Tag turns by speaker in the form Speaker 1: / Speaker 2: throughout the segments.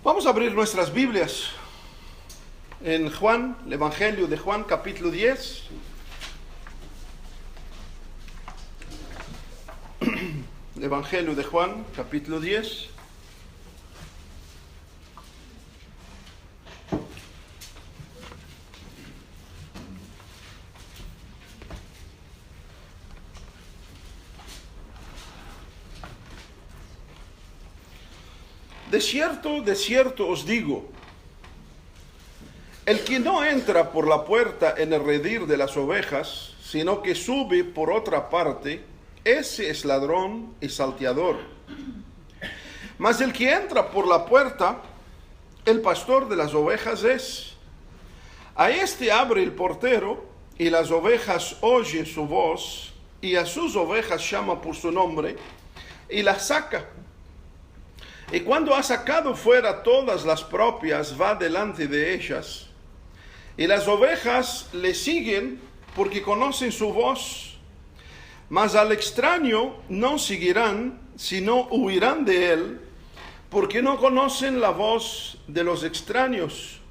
Speaker 1: Vamos a abrir nuestras Biblias en Juan, el Evangelio de Juan, capítulo 10. El Evangelio de Juan, capítulo 10. De cierto os digo, el que no entra por la puerta en el redil de las ovejas, sino que sube por otra parte, ese es ladrón y salteador. Mas el que entra por la puerta, el pastor de las ovejas es. A este abre el portero, y las ovejas oyen su voz, y a sus ovejas llama por su nombre, y las saca. Y cuando ha sacado fuera todas las propias, va delante de ellas. Y las ovejas le siguen porque conocen su voz. Mas al extraño no seguirán, sino huirán de él, porque no conocen la voz de los extraños.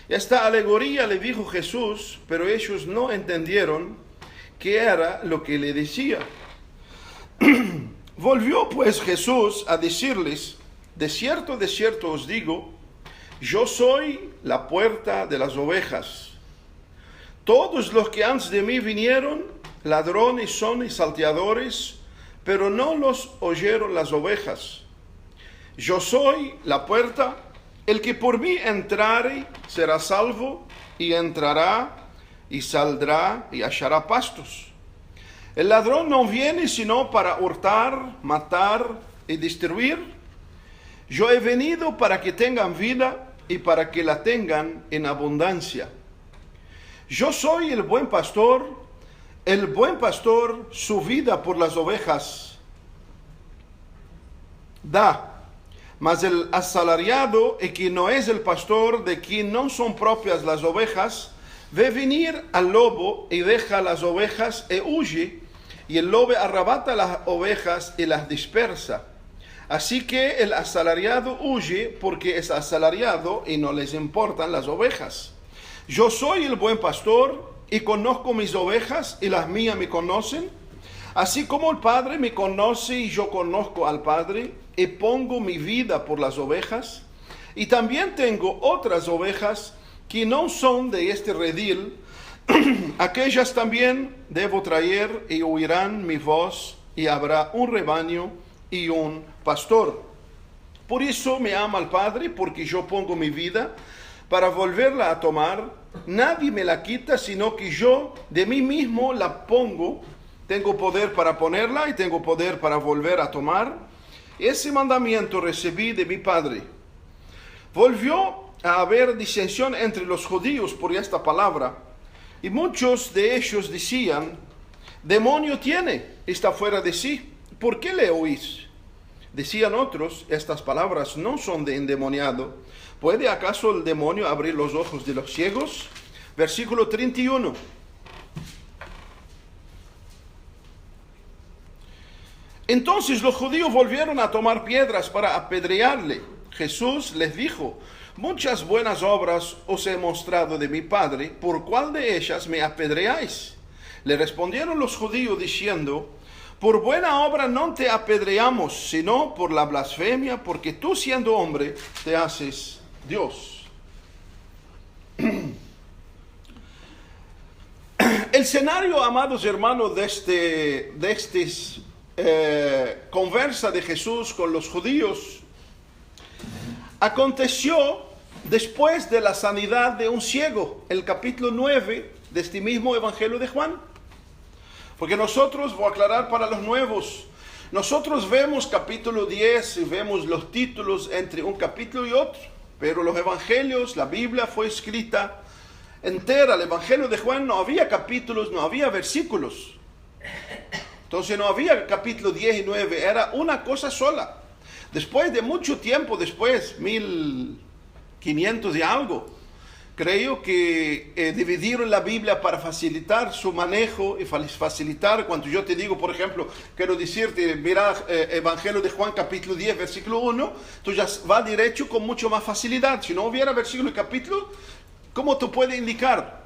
Speaker 1: Esta alegoría le dijo Jesús, pero ellos no entendieron qué era lo que le decía. Volvió pues Jesús a decirles, de cierto os digo, yo soy la puerta de las ovejas. Todos los que antes de mí vinieron, ladrones son y salteadores, pero no los oyeron las ovejas. Yo soy la puerta, el que por mí entrare será salvo, y entrará y saldrá y hallará pastos. El ladrón no viene sino para hurtar, matar y destruir. Yo he venido para que tengan vida y para que la tengan en abundancia. Yo soy el buen pastor su vida por las ovejas da. Mas el asalariado, y que no es el pastor, de quien no son propias las ovejas, ve venir al lobo y deja las ovejas y huye, y el lobo arrebata las ovejas y las dispersa. Así que el asalariado huye porque es asalariado y no les importan las ovejas. Yo soy el buen pastor y conozco mis ovejas y las mías me conocen. Así como el Padre me conoce y yo conozco al Padre y pongo mi vida por las ovejas. Y también tengo otras ovejas que no son de este redil. Aquellas también debo traer y oirán mi voz, y habrá un rebaño y un pastor. Por eso me ama el Padre, porque yo pongo mi vida para volverla a tomar. Nadie me la quita, sino que yo de mí mismo la pongo. Tengo poder para ponerla y tengo poder para volver a tomar. Ese mandamiento recibí de mi Padre. Volvió a haber disensión entre los judíos por esta palabra. Y muchos de ellos decían, demonio tiene, está fuera de sí, ¿por qué le oís? Decían otros, estas palabras no son de endemoniado. ¿Puede acaso el demonio abrir los ojos de los ciegos? Versículo 31. Entonces los judíos volvieron a tomar piedras para apedrearle. Jesús les dijo, muchas buenas obras os he mostrado de mi Padre, ¿por cuál de ellas me apedreáis? Le respondieron los judíos diciendo, por buena obra no te apedreamos, sino por la blasfemia, porque tú siendo hombre te haces Dios. El escenario, amados hermanos, de conversa de Jesús con los judíos aconteció después de la sanidad de un ciego, el capítulo 9 de este mismo Evangelio de Juan. Porque nosotros, voy a aclarar para los nuevos, nosotros vemos capítulo 10 y vemos los títulos entre un capítulo y otro, pero los evangelios, la Biblia fue escrita entera. El Evangelio de Juan no había capítulos, no había versículos. Entonces no había capítulo 10 y 9, era una cosa sola. Después de mucho tiempo, después, 1500 y algo, Creo que dividieron la Biblia para facilitar su manejo y facilitar, cuando yo te digo, por ejemplo, quiero decirte, mira, Evangelio de Juan capítulo 10, versículo 1, tú ya vas derecho con mucho más facilidad. Si no hubiera versículo y capítulo, ¿cómo te puede indicar?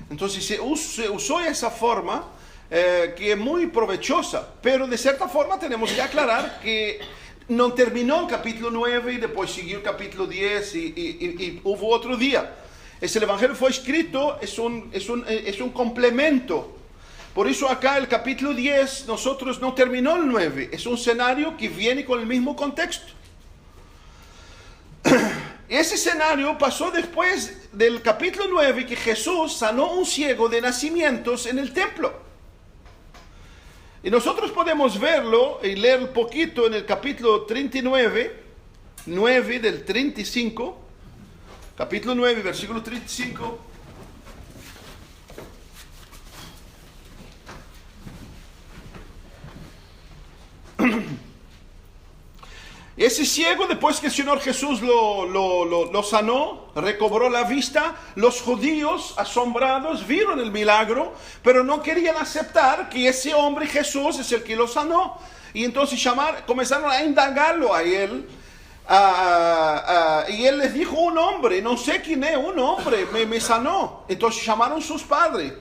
Speaker 1: Entonces se usó esa forma que es muy provechosa, pero de cierta forma tenemos que aclarar que no terminó el capítulo 9 y después siguió el capítulo 10 y hubo otro día. El Evangelio fue escrito, es un complemento. Por eso acá el capítulo 10, nosotros no terminó el 9. Es un escenario que viene con el mismo contexto. Ese escenario pasó después del capítulo 9, que Jesús sanó un ciego de nacimientos en el templo. Y nosotros podemos verlo y leer un poquito en el capítulo 39, 9 del 35, capítulo 9, versículo 35. Ese ciego, después que el Señor Jesús lo sanó, recobró la vista, los judíos asombrados vieron el milagro, pero no querían aceptar que ese hombre Jesús es el que lo sanó. Y entonces comenzaron a indagarlo a él. Y él les dijo, un hombre, no sé quién es, un hombre me sanó. Entonces llamaron sus padres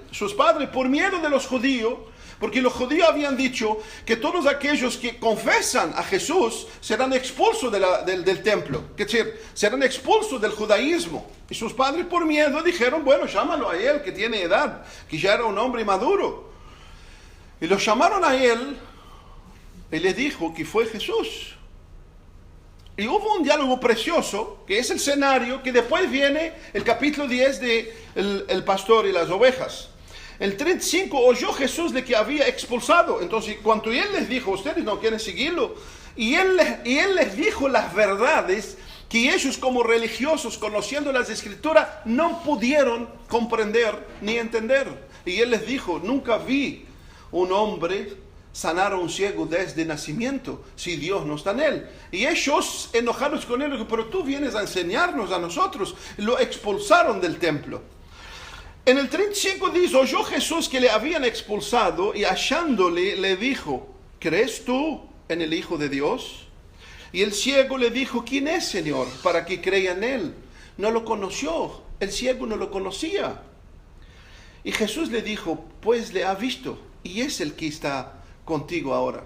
Speaker 1: por miedo de los judíos. Porque los judíos habían dicho que todos aquellos que confesan a Jesús serán expulsos del templo, es decir, serán expulsos del judaísmo. Y sus padres por miedo dijeron, bueno, llámalo a él que tiene edad, que ya era un hombre maduro. Y lo llamaron a él y le dijo que fue Jesús. Y hubo un diálogo precioso, que es el escenario que después viene el capítulo 10 de el pastor y las ovejas. El 35 oyó Jesús de que había expulsado. Entonces, cuando él les dijo, ustedes no quieren seguirlo, y él les dijo las verdades que ellos como religiosos, conociendo las escrituras, no pudieron comprender ni entender. Y él les dijo, nunca vi un hombre sanar a un ciego desde nacimiento, si Dios no está en él. Y ellos, enojados con él, dijeron, pero tú vienes a enseñarnos a nosotros. Lo expulsaron del templo. En el 35 dice, oyó Jesús que le habían expulsado y hallándole le dijo, ¿crees tú en el Hijo de Dios? Y el ciego le dijo, ¿quién es, Señor, para que crea en él? No lo conoció, el ciego no lo conocía. Y Jesús le dijo, pues le ha visto y es el que está contigo ahora.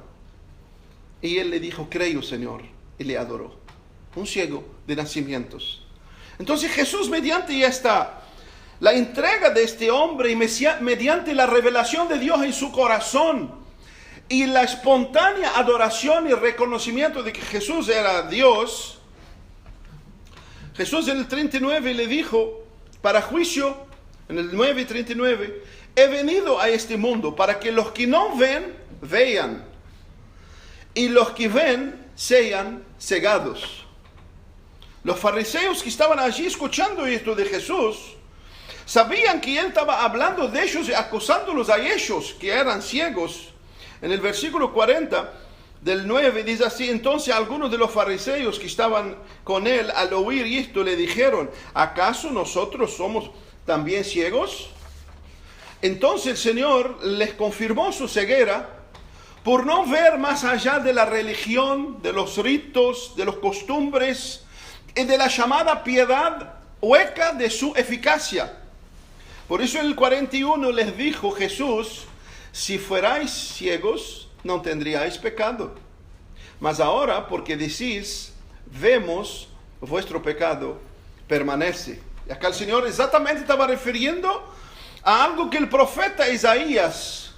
Speaker 1: Y él le dijo, creo, Señor, y le adoró. Un ciego de nacimientos. Entonces Jesús, mediante la entrega de este hombre y mediante la revelación de Dios en su corazón y la espontánea adoración y reconocimiento de que Jesús era Dios, Jesús en el 39 le dijo, para juicio, en el 9:39, he venido a este mundo para que los que no ven, vean, y los que ven, sean cegados. Los fariseos que estaban allí escuchando esto de Jesús, sabían que él estaba hablando de ellos y acusándolos a ellos, que eran ciegos. En el versículo 40 del 9 dice así, entonces algunos de los fariseos que estaban con él al oír esto le dijeron, ¿acaso nosotros somos también ciegos? Entonces el Señor les confirmó su ceguera por no ver más allá de la religión, de los ritos, de las costumbres y de la llamada piedad hueca de su eficacia. Por eso en el 41 les dijo Jesús, si fuerais ciegos, no tendríais pecado. Mas ahora, porque decís, vemos, vuestro pecado permanece. Y acá el Señor exactamente estaba refiriendo a algo que el profeta Isaías,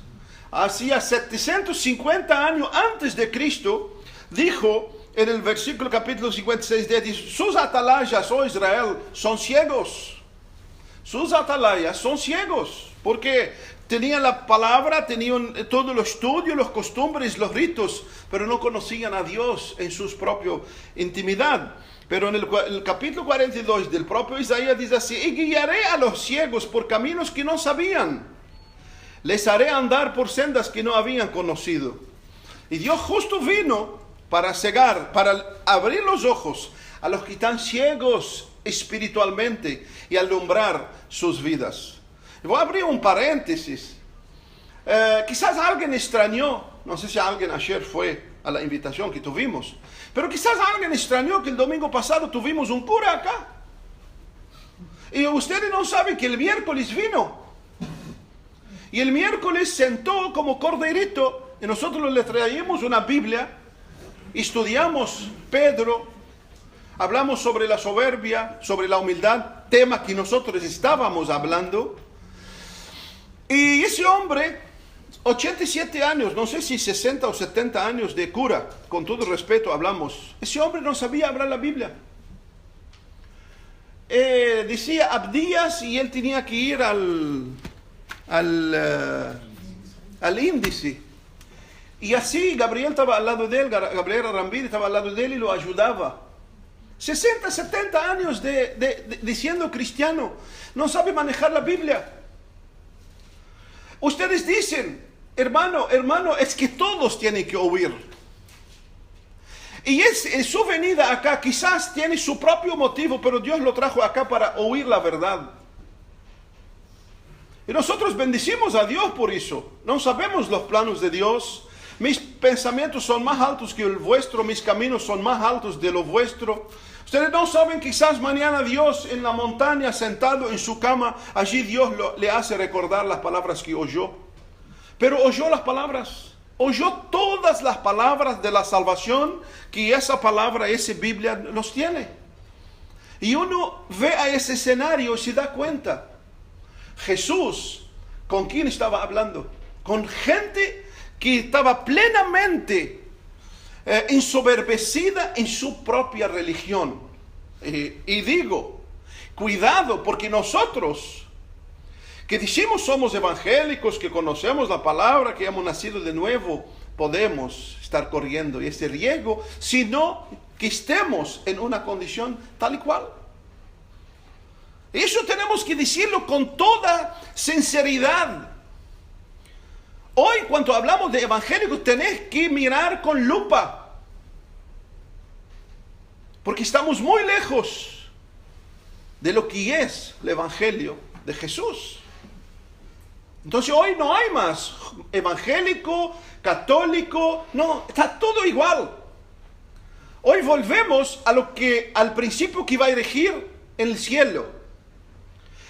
Speaker 1: hacía 750 años antes de Cristo, dijo en el versículo capítulo 56, dice, sus atalayas, oh Israel, son ciegos. Sus atalayas son ciegos, porque tenían la palabra, tenían todo el estudio, las costumbres, los ritos, pero no conocían a Dios en su propia intimidad. Pero en el capítulo 42 del propio Isaías dice así, y guiaré a los ciegos por caminos que no sabían, les haré andar por sendas que no habían conocido. Y Dios justo vino para cegar, para abrir los ojos a los que están ciegos espiritualmente y alumbrar sus vidas. Voy a abrir un paréntesis. Quizás alguien extrañó, no sé si alguien ayer fue a la invitación que tuvimos, pero quizás alguien extrañó que el domingo pasado tuvimos un cura acá. Y ustedes no saben que el miércoles vino. Y el miércoles sentó como corderito y nosotros le traímos una Biblia, estudiamos Pedro, hablamos sobre la soberbia, sobre la humildad, tema que nosotros estábamos hablando. Y ese hombre, 87 años, no sé si 60 o 70 años de cura, con todo respeto hablamos, ese hombre no sabía hablar la Biblia. Decía Abdías y él tenía que ir al índice. Y así Gabriel estaba al lado de él, Gabriel Arambide estaba al lado de él y lo ayudaba. 60, 70 años de siendo cristiano, no sabe manejar la Biblia. Ustedes dicen, hermano, es que todos tienen que oír. Y en su venida acá quizás tiene su propio motivo, pero Dios lo trajo acá para oír la verdad. Y nosotros bendecimos a Dios por eso. No sabemos los planos de Dios. Mis pensamientos son más altos que el vuestro, mis caminos son más altos de lo vuestro. Ustedes no saben, quizás mañana Dios en la montaña, sentado en su cama, allí Dios le hace recordar las palabras que oyó. Pero oyó las palabras, oyó todas las palabras de la salvación, que esa palabra, esa Biblia los tiene. Y uno ve a ese escenario y se da cuenta. Jesús, ¿con quién estaba hablando? Con gente que estaba plenamente ensoberbecida en su propia religión. Y digo, cuidado, porque nosotros que decimos somos evangélicos, que conocemos la palabra, que hemos nacido de nuevo, podemos estar corriendo ese riesgo, sino que estemos en una condición tal y cual. Eso tenemos que decirlo con toda sinceridad. Hoy, cuando hablamos de evangélicos, tenés que mirar con lupa, porque estamos muy lejos de lo que es el evangelio de Jesús. Entonces hoy no hay más evangélico, católico, no, está todo igual. Hoy volvemos a al principio que va a regir en el cielo.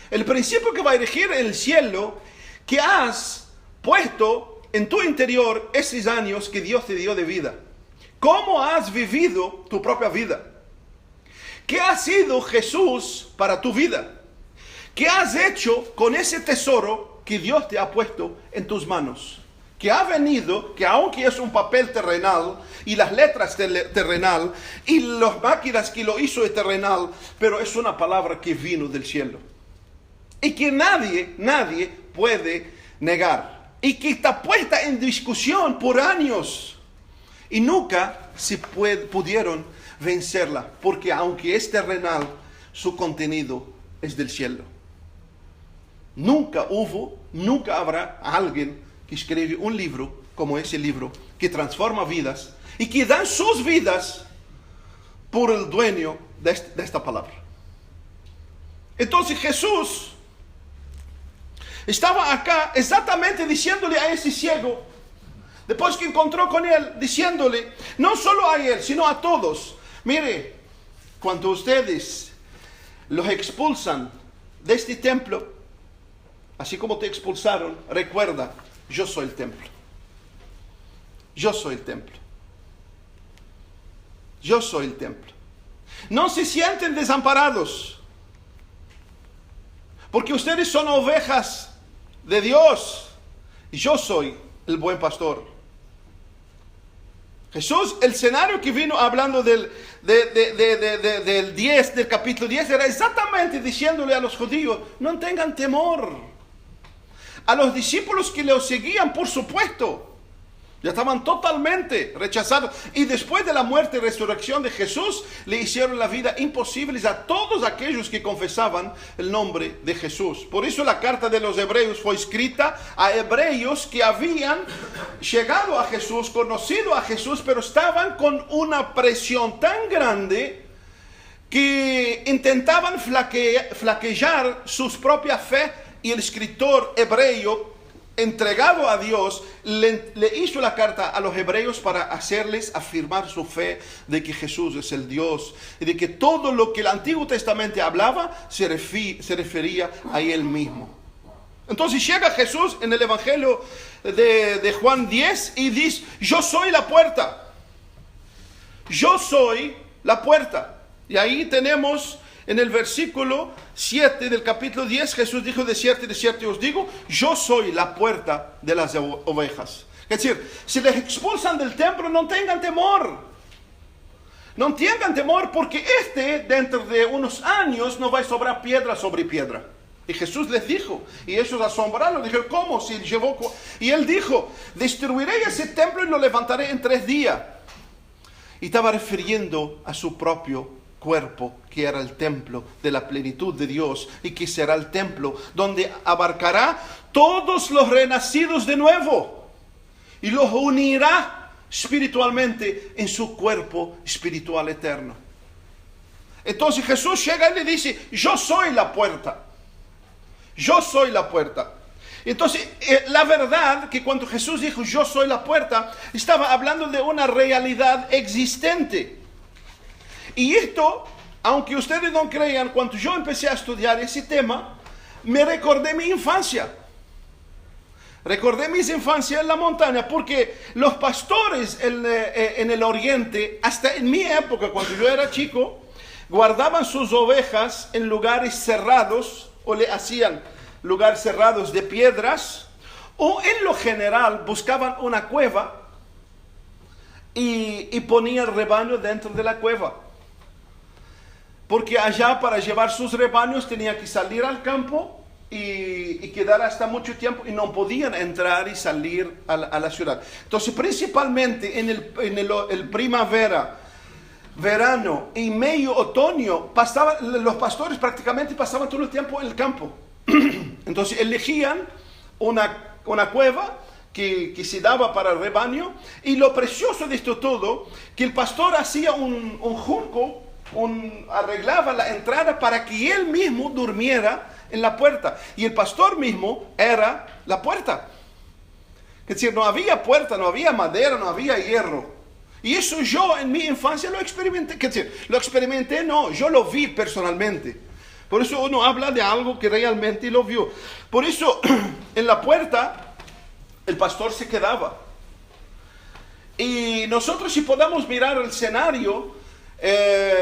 Speaker 1: El principio que va a regir en el cielo, que has puesto en tu interior esos años que Dios te dio de vida. ¿Cómo has vivido tu propia vida? ¿Qué ha sido Jesús para tu vida? ¿Qué has hecho con ese tesoro que Dios te ha puesto en tus manos? Que ha venido, que aunque es un papel terrenal, y las letras terrenal, y las máquinas que lo hizo es terrenal, pero es una palabra que vino del cielo. Y que nadie puede negar. Y que está puesta en discusión por años. Y nunca se pudieron vencerla. Porque aunque es terrenal, su contenido es del cielo. Nunca habrá alguien que escribe un libro como ese libro, que transforma vidas y que dan sus vidas por el dueño de esta palabra. Entonces Jesús estaba acá exactamente diciéndole a ese ciego, después que encontró con él, diciéndole, no solo a él, sino a todos, mire, cuando ustedes los expulsan de este templo, así como te expulsaron, recuerda, yo soy el templo. Yo soy el templo. Yo soy el templo. No se sienten desamparados, porque ustedes son ovejas de Dios y yo soy el buen pastor. Jesús, el escenario que vino hablando del 10, del capítulo 10, era exactamente diciéndole a los judíos, no tengan temor. A los discípulos que lo seguían, por supuesto, ya estaban totalmente rechazados. Y después de la muerte y resurrección de Jesús, le hicieron la vida imposible a todos aquellos que confesaban el nombre de Jesús. Por eso la carta de los hebreos fue escrita a hebreos que habían llegado a Jesús, conocido a Jesús, pero estaban con una presión tan grande que intentaban flaquear su propia fe, y el escritor hebreo entregado a Dios le hizo la carta a los hebreos para hacerles afirmar su fe de que Jesús es el Dios y de que todo lo que el Antiguo Testamento hablaba se refería a Él mismo. Entonces llega Jesús en el Evangelio de Juan 10 y dice: yo soy la puerta. Yo soy la puerta. Y ahí tenemos en el versículo 7 del capítulo 10, Jesús dijo: de cierto os digo, yo soy la puerta de las ovejas. Es decir, si les expulsan del templo, no tengan temor. No tengan temor, porque dentro de unos años no va a sobrar piedra sobre piedra. Y Jesús les dijo, y ellos asombraron, dijeron: ¿cómo? Si llevó... Y Él dijo: destruiré ese templo y lo levantaré en 3 días. Y estaba refiriendo a su propio cuerpo, que era el templo de la plenitud de Dios, y que será el templo donde abarcará todos los renacidos de nuevo y los unirá espiritualmente en su cuerpo espiritual eterno. Entonces Jesús llega y le dice: yo soy la puerta. Yo soy la puerta. Entonces, la verdad que cuando Jesús dijo: yo soy la puerta, estaba hablando de una realidad existente. Y esto, aunque ustedes no crean, cuando yo empecé a estudiar ese tema, me recordé mi infancia. Recordé mi infancia en la montaña, porque los pastores en el oriente, hasta en mi época, cuando yo era chico, guardaban sus ovejas en lugares cerrados, o le hacían lugares cerrados de piedras, o en lo general buscaban una cueva y ponían el rebaño dentro de la cueva. Porque allá, para llevar sus rebaños, tenían que salir al campo y quedar hasta mucho tiempo, y no podían entrar y salir a la ciudad. Entonces, principalmente en el primavera, verano y medio otoño, los pastores prácticamente pasaban todo el tiempo en el campo. Entonces elegían una cueva que se daba para el rebaño, y lo precioso de esto todo, que el pastor hacía un junco, arreglaba la entrada para que él mismo durmiera en la puerta, y el pastor mismo era la puerta. Es decir, no había puerta, no había madera, no había hierro. Y eso yo en mi infancia lo experimenté. Es decir, lo experimenté, no, yo lo vi personalmente. Por eso uno habla de algo que realmente lo vio. Por eso en la puerta el pastor se quedaba. Y nosotros, si podamos mirar el escenario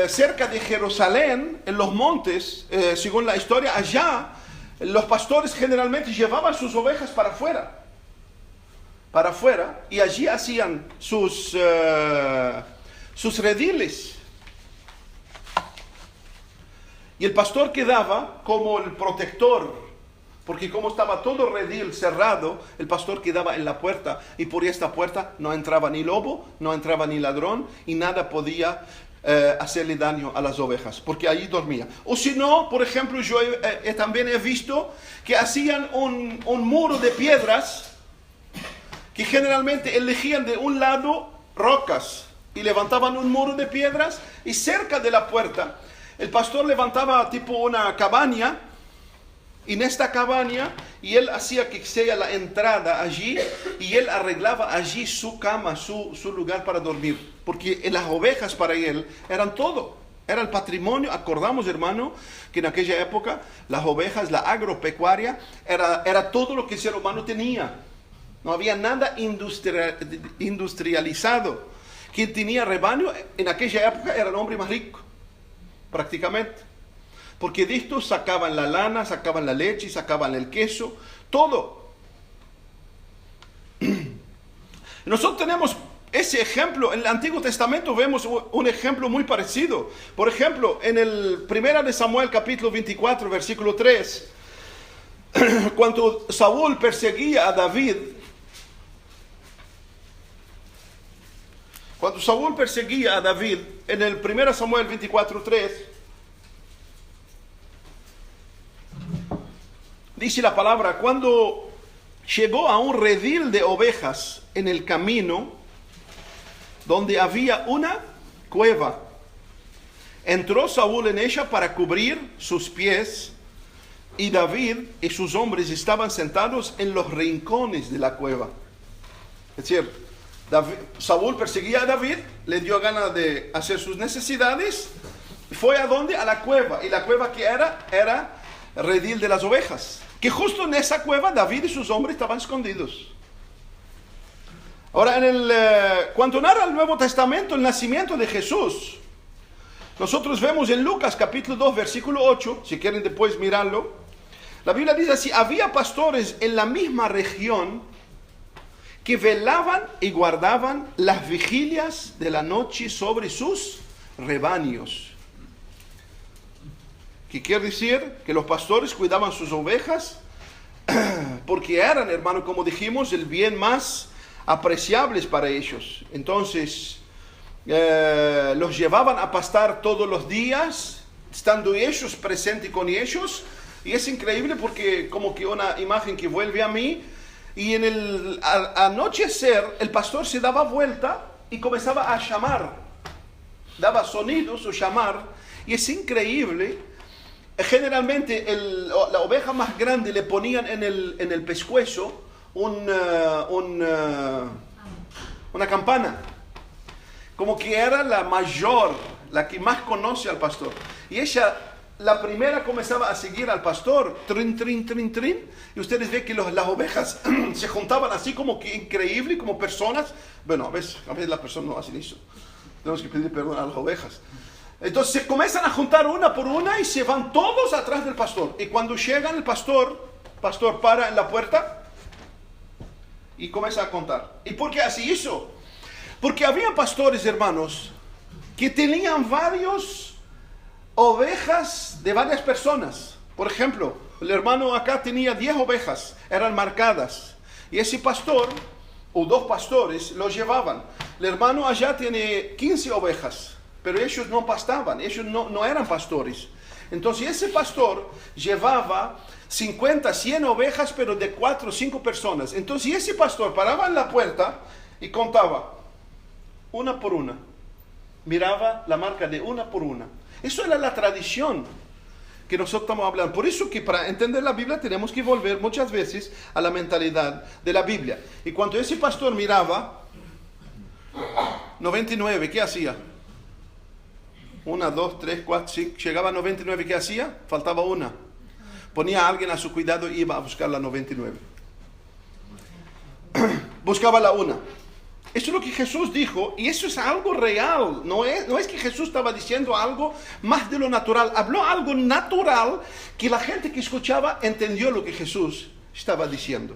Speaker 1: cerca de Jerusalén, en los montes, según la historia, allá los pastores generalmente llevaban sus ovejas para afuera, y allí hacían sus rediles. Y el pastor quedaba como el protector, porque como estaba todo redil cerrado, el pastor quedaba en la puerta, y por esta puerta no entraba ni lobo, no entraba ni ladrón, y nada podía hacerle daño a las ovejas, porque allí dormía. O si no, por ejemplo, yo también he visto que hacían un muro de piedras, que generalmente elegían de un lado rocas, y levantaban un muro de piedras, y cerca de la puerta el pastor levantaba tipo una cabaña, y en esta cabaña, y él hacía que sea la entrada allí, y él arreglaba allí su cama, su lugar para dormir, porque las ovejas para él eran todo, era el patrimonio. Acordamos, hermano, que en aquella época las ovejas, la agropecuaria, era todo lo que el ser humano tenía. No había nada industrializado. Quien tenía rebaño en aquella época era el hombre más rico, prácticamente. Porque de esto sacaban la lana, sacaban la leche, sacaban el queso, todo. Nosotros tenemos ese ejemplo. En el Antiguo Testamento vemos un ejemplo muy parecido. Por ejemplo, en el 1 de Samuel capítulo 24, versículo 3, cuando Saúl perseguía a David, en el 1 Samuel 24, 3, dice la palabra: cuando llegó a un redil de ovejas en el camino, donde había una cueva, entró Saúl en ella para cubrir sus pies, y David y sus hombres estaban sentados en los rincones de la cueva. Es decir, Saúl perseguía a David, le dio ganas de hacer sus necesidades, fue a dónde? A la cueva. Y la cueva que era redil de las ovejas. Que justo en esa cueva David y sus hombres estaban escondidos. Ahora, cuando narra el Nuevo Testamento el nacimiento de Jesús, nosotros vemos en Lucas capítulo 2, versículo 8, si quieren después mirarlo, la Biblia dice así: había pastores en la misma región que velaban y guardaban las vigilias de la noche sobre sus rebaños. ¿Qué quiere decir? Que los pastores cuidaban sus ovejas porque eran, hermano, como dijimos, el bien más apreciables para ellos. Entonces, los llevaban a pastar todos los días, estando ellos presentes con ellos. Y es increíble porque como que una imagen que vuelve a mí, y en el anochecer el pastor se daba vuelta y comenzaba a llamar, daba sonidos o llamar, y es increíble. Generalmente la oveja más grande le ponían en el pescuezo una campana, como que era la mayor, la que más conoce al pastor. Y ella, la primera, comenzaba a seguir al pastor, trin, trin, trin, trin, y ustedes ven que las ovejas se juntaban así como que increíble, como personas. Bueno, a veces las personas no hacen eso, tenemos que pedir perdón a las ovejas. Entonces se comienzan a juntar una por una y se van todos atrás del pastor. Y cuando llegan, el pastor para en la puerta y comienza a contar. ¿Y por qué así hizo? Porque había pastores, hermanos, que tenían varias ovejas de varias personas. Por ejemplo, el hermano acá tenía 10 ovejas, eran marcadas. Y ese pastor, o 2 pastores, los llevaban. El hermano allá tiene 15 ovejas. Pero ellos no pastaban, ellos no eran pastores. Entonces ese pastor llevaba 50, 100 ovejas, pero de 4 o 5 personas. Entonces ese pastor paraba en la puerta y contaba una por una. Miraba la marca de una por una. Eso era la tradición que nosotros estamos hablando. Por eso que para entender la Biblia tenemos que volver muchas veces a la mentalidad de la Biblia. Y cuando ese pastor miraba 99, ¿qué hacía? 1, 2, 3, 4, 5, llegaba a 99, ¿qué hacía? Faltaba una. Ponía a alguien a su cuidado y iba a buscar la 99. Buscaba la una. Eso es lo que Jesús dijo, y eso es algo real. No es que Jesús estaba diciendo algo más de lo natural. Habló algo natural que la gente que escuchaba entendió lo que Jesús estaba diciendo.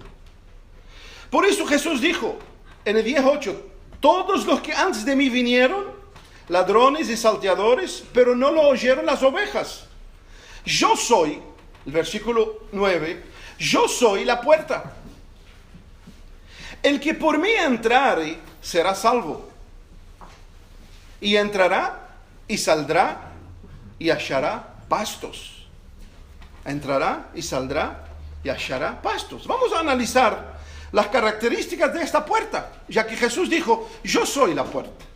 Speaker 1: Por eso Jesús dijo en el 10:8: todos los que antes de mí vinieron, ladrones y salteadores, pero no lo oyeron las ovejas. Yo soy, el versículo 9, yo soy la puerta. El que por mí entrare será salvo. Y entrará y saldrá y hallará pastos. Entrará y saldrá y hallará pastos. Vamos a analizar las características de esta puerta, ya que Jesús dijo: yo soy la puerta.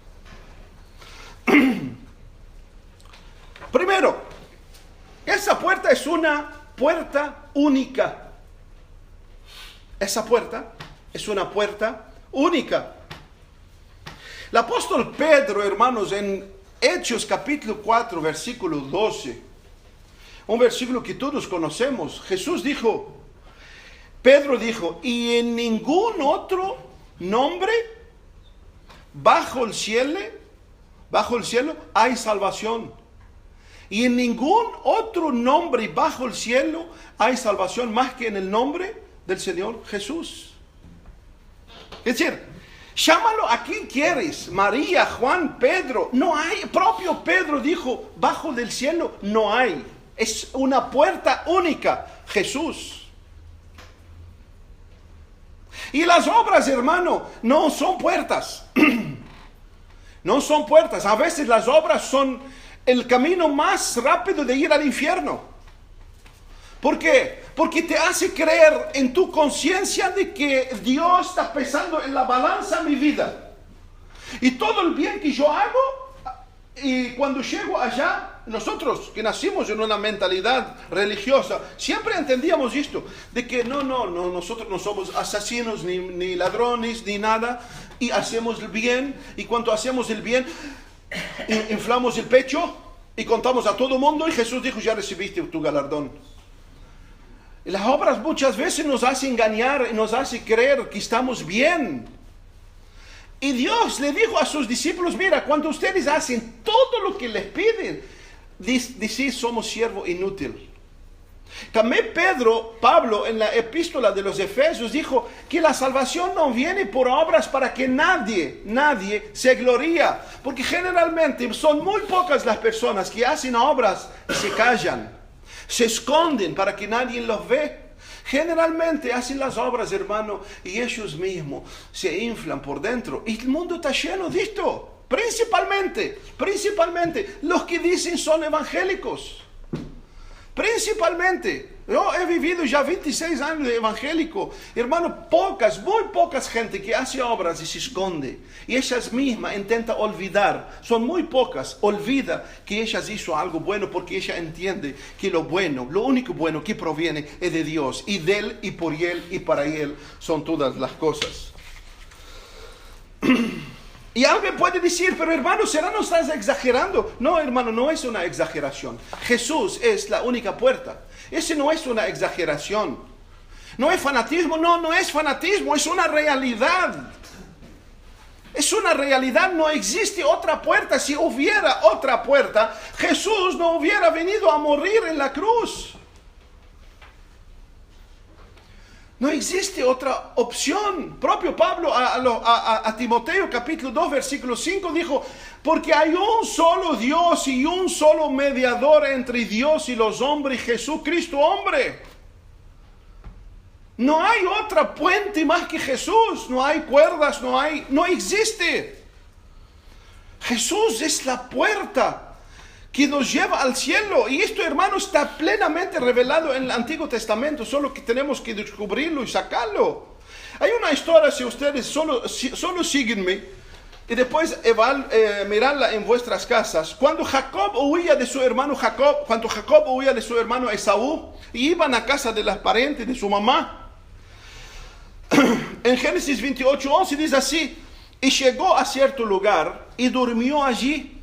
Speaker 1: Primero, esa puerta es una puerta única. Esa puerta es una puerta única. El apóstol Pedro, hermanos, en Hechos capítulo 4, versículo 12, un versículo que todos conocemos, Pedro dijo: y en ningún otro nombre bajo el cielo hay salvación. Y en ningún otro nombre bajo el cielo hay salvación más que en el nombre del Señor Jesús. Es decir, llámalo a quien quieres, María, Juan, Pedro, no hay. Propio Pedro dijo: bajo del cielo no hay. Es una puerta única, Jesús. Y las obras, hermano, no son puertas. No son puertas. A veces las obras son el camino más rápido de ir al infierno. ¿Por qué? Porque te hace creer en tu conciencia de que Dios está pesando en la balanza mi vida. Y todo el bien que yo hago Y cuando llego allá, nosotros que nacimos en una mentalidad religiosa, siempre entendíamos esto, de que no, nosotros no somos asesinos, ni ladrones, ni nada, y hacemos el bien, y cuando hacemos el bien, inflamos el pecho, y contamos a todo el mundo, y Jesús dijo, ya recibiste tu galardón. Y las obras muchas veces nos hacen engañar, y nos hacen creer que estamos bien. Y Dios le dijo a sus discípulos, mira, cuando ustedes hacen todo lo que les piden, decís somos siervo inútil. También Pablo en la epístola de los Efesios dijo que la salvación no viene por obras para que nadie se gloría. Porque generalmente son muy pocas las personas que hacen obras y se callan, se esconden para que nadie los ve. Generalmente hacen las obras, hermano, y ellos mismos se inflan por dentro. Y el mundo está lleno de esto. Principalmente, los que dicen son evangélicos. Principalmente. Yo he vivido ya 26 años de evangélico. Hermano, muy pocas gente que hace obras y se esconde. Y ellas mismas intentan olvidar. Son muy pocas. Olvida que ellas hizo algo bueno porque ella entiende que lo único bueno que proviene es de Dios. Y de Él, y por Él, y para Él son todas las cosas. Y alguien puede decir, pero hermano, ¿será no estás exagerando? No, hermano, no es una exageración. Jesús es la única puerta. Ese no es una exageración. No es fanatismo, no es fanatismo, es una realidad. Es una realidad, no existe otra puerta. Si hubiera otra puerta, Jesús no hubiera venido a morir en la cruz. No existe otra opción. Propio Pablo a Timoteo capítulo 2 versículo 5 dijo, porque hay un solo Dios y un solo mediador entre Dios y los hombres, Jesucristo hombre. No hay otra puente más que Jesús, no hay cuerdas, no existe. Jesús es la puerta que nos lleva al cielo. Y esto, hermano, está plenamente revelado en el Antiguo Testamento, solo que tenemos que descubrirlo y sacarlo. Hay una historia, si ustedes solo síguenme, y después mirarla en vuestras casas. Cuando Jacob huía de su hermano Esaú, y iban a casa de las parientes de su mamá, en Génesis 28:11 dice así, y llegó a cierto lugar, y durmió allí,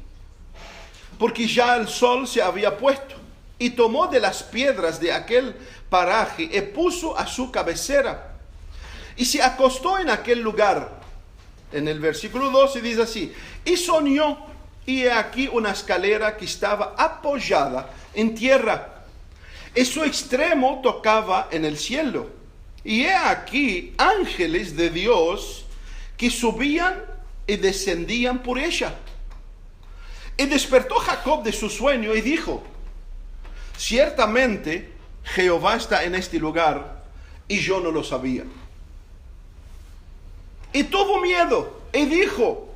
Speaker 1: porque ya el sol se había puesto, y tomó de las piedras de aquel paraje y puso a su cabecera, y se acostó en aquel lugar. En el versículo 12 dice así, y soñó, y he aquí una escalera que estaba apoyada en tierra, y su extremo tocaba en el cielo, y he aquí ángeles de Dios que subían y descendían por ella. Y despertó Jacob de su sueño y dijo, ciertamente Jehová está en este lugar y yo no lo sabía. Y tuvo miedo y dijo,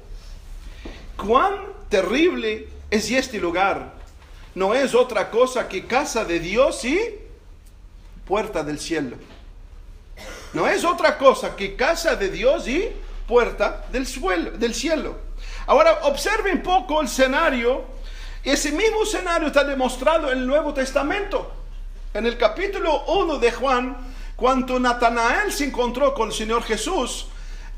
Speaker 1: cuán terrible es este lugar. No es otra cosa que casa de Dios y puerta del cielo. No es otra cosa que casa de Dios y puerta del cielo. Ahora observen un poco el escenario. Ese mismo escenario está demostrado en el Nuevo Testamento. En el capítulo 1 de Juan, cuando Natanael se encontró con el Señor Jesús,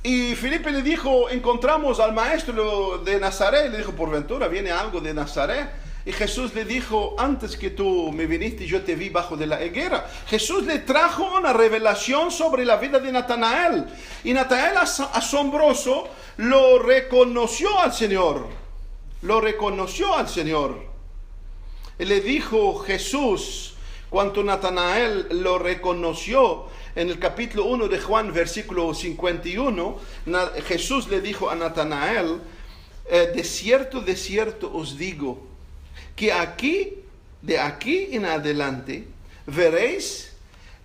Speaker 1: y Felipe le dijo, encontramos al maestro de Nazaret. Le dijo, por ventura viene algo de Nazaret. Y Jesús le dijo, antes que tú me viniste, yo te vi bajo de la higuera. Jesús le trajo una revelación sobre la vida de Natanael. Y Natanael, asombroso, lo reconoció al Señor. Y le dijo Jesús, cuando Natanael lo reconoció, en el capítulo 1 de Juan, versículo 51, Jesús le dijo a Natanael, de cierto os digo, que de aquí en adelante, veréis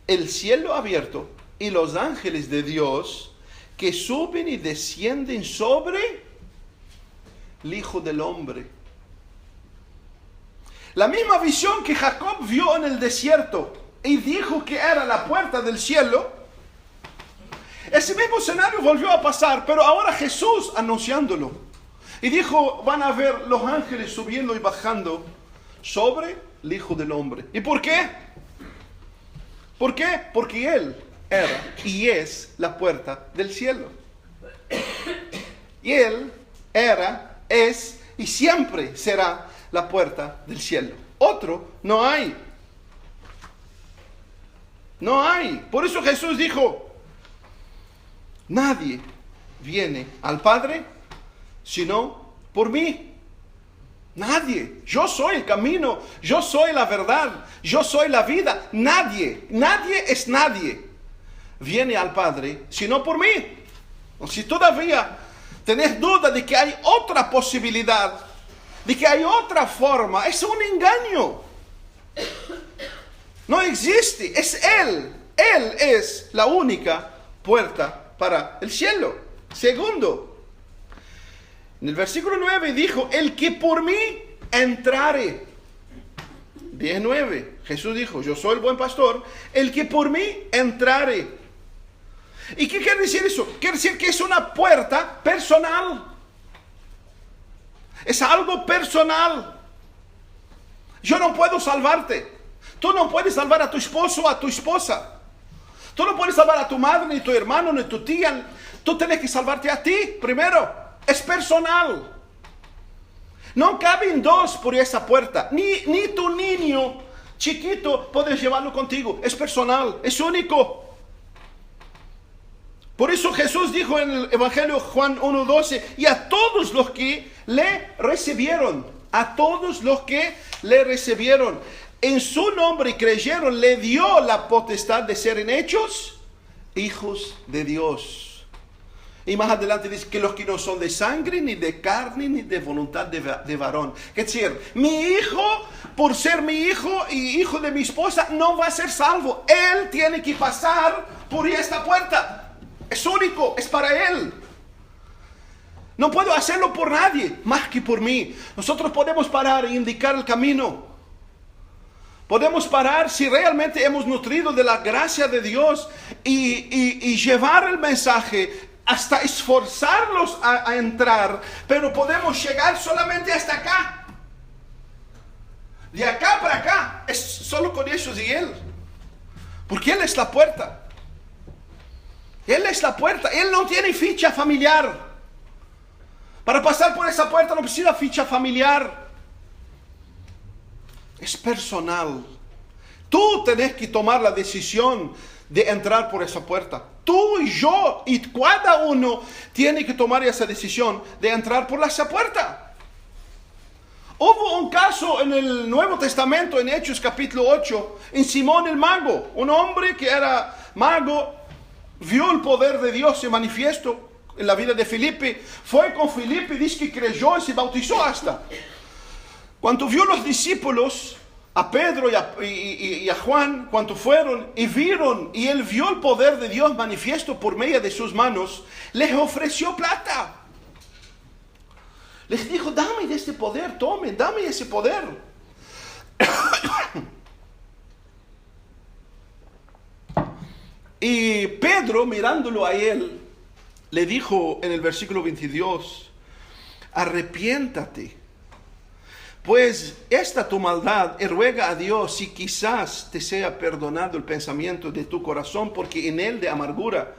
Speaker 1: el cielo abierto y los ángeles de Dios que suben y descienden sobre el Hijo del Hombre. La misma visión que Jacob vio en el desierto y dijo que era la puerta del cielo, ese mismo escenario volvió a pasar, pero ahora Jesús anunciándolo. Y dijo, van a ver los ángeles subiendo y bajando sobre el Hijo del Hombre. ¿Y por qué? ¿Por qué? Porque Él era y es la puerta del cielo. Y Él era, es y siempre será la puerta del cielo. Otro no hay. No hay. Por eso Jesús dijo, nadie viene al Padre sino por mí. Nadie. Yo soy el camino, yo soy la verdad, yo soy la vida. Nadie es nadie viene al Padre sino por mí. Si todavía tenés duda de que hay otra posibilidad, de que hay otra forma, es un engaño. No existe, es Él. Él es la única puerta para el cielo. Segundo, en el versículo 9 dijo, el que por mí entrare. 10:9, Jesús dijo, yo soy el buen pastor, el que por mí entrare. ¿Y qué quiere decir eso? Quiere decir que es una puerta personal. Es algo personal. Yo no puedo salvarte. Tú no puedes salvar a tu esposo o a tu esposa. Tú no puedes salvar a tu madre, ni tu hermano, ni tu tía. Tú tienes que salvarte a ti primero. Es personal. No caben dos por esa puerta. Ni tu niño chiquito puedes llevarlo contigo. Es personal, es único. Por eso Jesús dijo en el Evangelio Juan 1:12, y a todos los que le recibieron, en su nombre creyeron, le dio la potestad de ser hechos hijos de Dios. Y más adelante dice que los que no son de sangre, ni de carne, ni de voluntad de varón. Es decir, mi hijo, por ser mi hijo y hijo de mi esposa, no va a ser salvo. Él tiene que pasar por esta puerta. Es único, es para Él. No puedo hacerlo por nadie, más que por mí. Nosotros podemos parar e indicar el camino. Podemos parar si realmente hemos nutrido de la gracia de Dios y llevar el mensaje hasta esforzarlos a entrar, pero podemos llegar solamente hasta acá. De acá para acá, es solo con ellos y Él. Porque Él es la puerta. Él es la puerta. Él no tiene ficha familiar. Para pasar por esa puerta no precisa ficha familiar. Es personal. Tú tenés que tomar la decisión de entrar por esa puerta. Tú y yo y cada uno tiene que tomar esa decisión de entrar por esa puerta. Hubo un caso en el Nuevo Testamento, en Hechos capítulo 8, en Simón el mago, un hombre que era mago, vio el poder de Dios se manifiesto en la vida de Felipe, fue con Felipe, dice que creyó y se bautizó hasta. Cuando vio los discípulos, a Pedro y a Juan, cuando fueron y vieron, y él vio el poder de Dios manifiesto por medio de sus manos, les ofreció plata. Les dijo, dame de este poder, tome, dame ese poder. Y Pedro, mirándolo a él, le dijo en el versículo 22, arrepiéntate, pues esta tu maldad, y ruega a Dios si quizás te sea perdonado el pensamiento de tu corazón, porque en él de amargura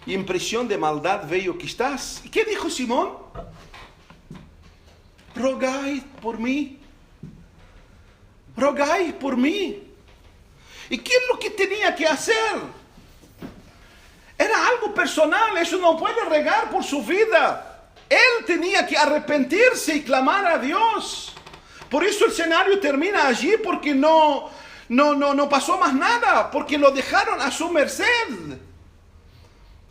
Speaker 1: y impresión de maldad veo que estás. ¿Y qué dijo Simón? Rogad por mí. Rogad por mí. ¿Y qué es lo que tenía que hacer? Era algo personal, eso no puede regar por su vida. Él tenía que arrepentirse y clamar a Dios. Por eso el escenario termina allí, porque no pasó más nada, porque lo dejaron a su merced.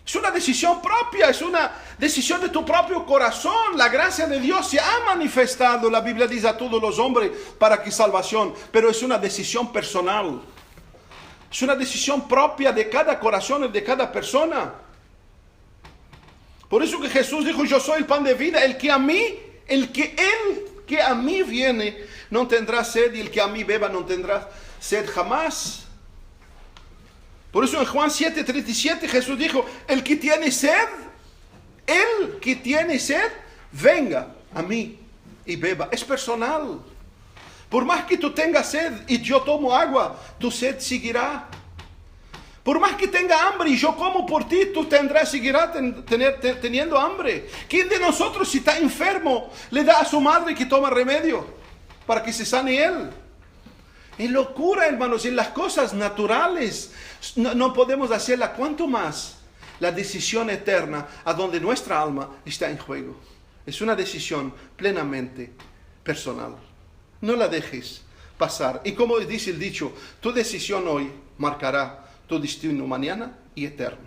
Speaker 1: Es una decisión propia, es una decisión de tu propio corazón. La gracia de Dios se ha manifestado, la Biblia dice, a todos los hombres para que salvación, pero es una decisión personal. Es una decisión propia de cada corazón y de cada persona. Por eso que Jesús dijo, yo soy el pan de vida, el que a mí viene no tendrá sed, y el que a mí beba no tendrá sed jamás. Por eso en Juan 7:37 Jesús dijo, el que tiene sed, venga a mí y beba. Es personal. Por más que tú tengas sed y yo tomo agua, tu sed seguirá. Por más que tenga hambre y yo como por ti, tú seguirás teniendo hambre. ¿Quién de nosotros, si está enfermo, le da a su madre que toma remedio para que se sane él? Es locura, hermanos. En las cosas naturales no podemos hacerla. ¿Cuánto más la decisión eterna a donde nuestra alma está en juego? Es una decisión plenamente personal. No la dejes pasar. Y como dice el dicho, tu decisión hoy marcará tu destino mañana y eterno.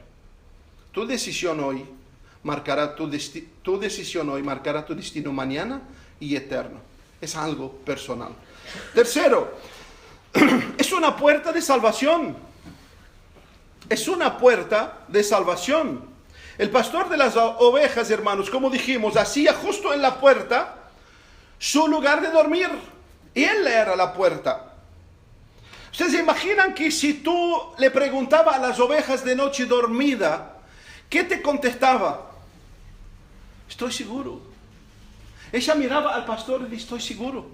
Speaker 1: Tu decisión hoy marcará tu destino mañana y eterno. Es algo personal. Tercero, es una puerta de salvación. Es una puerta de salvación. El pastor de las ovejas, hermanos, como dijimos, hacía justo en la puerta su lugar de dormir. Y él era la puerta. ¿Ustedes se imaginan que si tú le preguntabas a las ovejas de noche dormida, qué te contestaba? Estoy seguro. Ella miraba al pastor y dice, estoy seguro.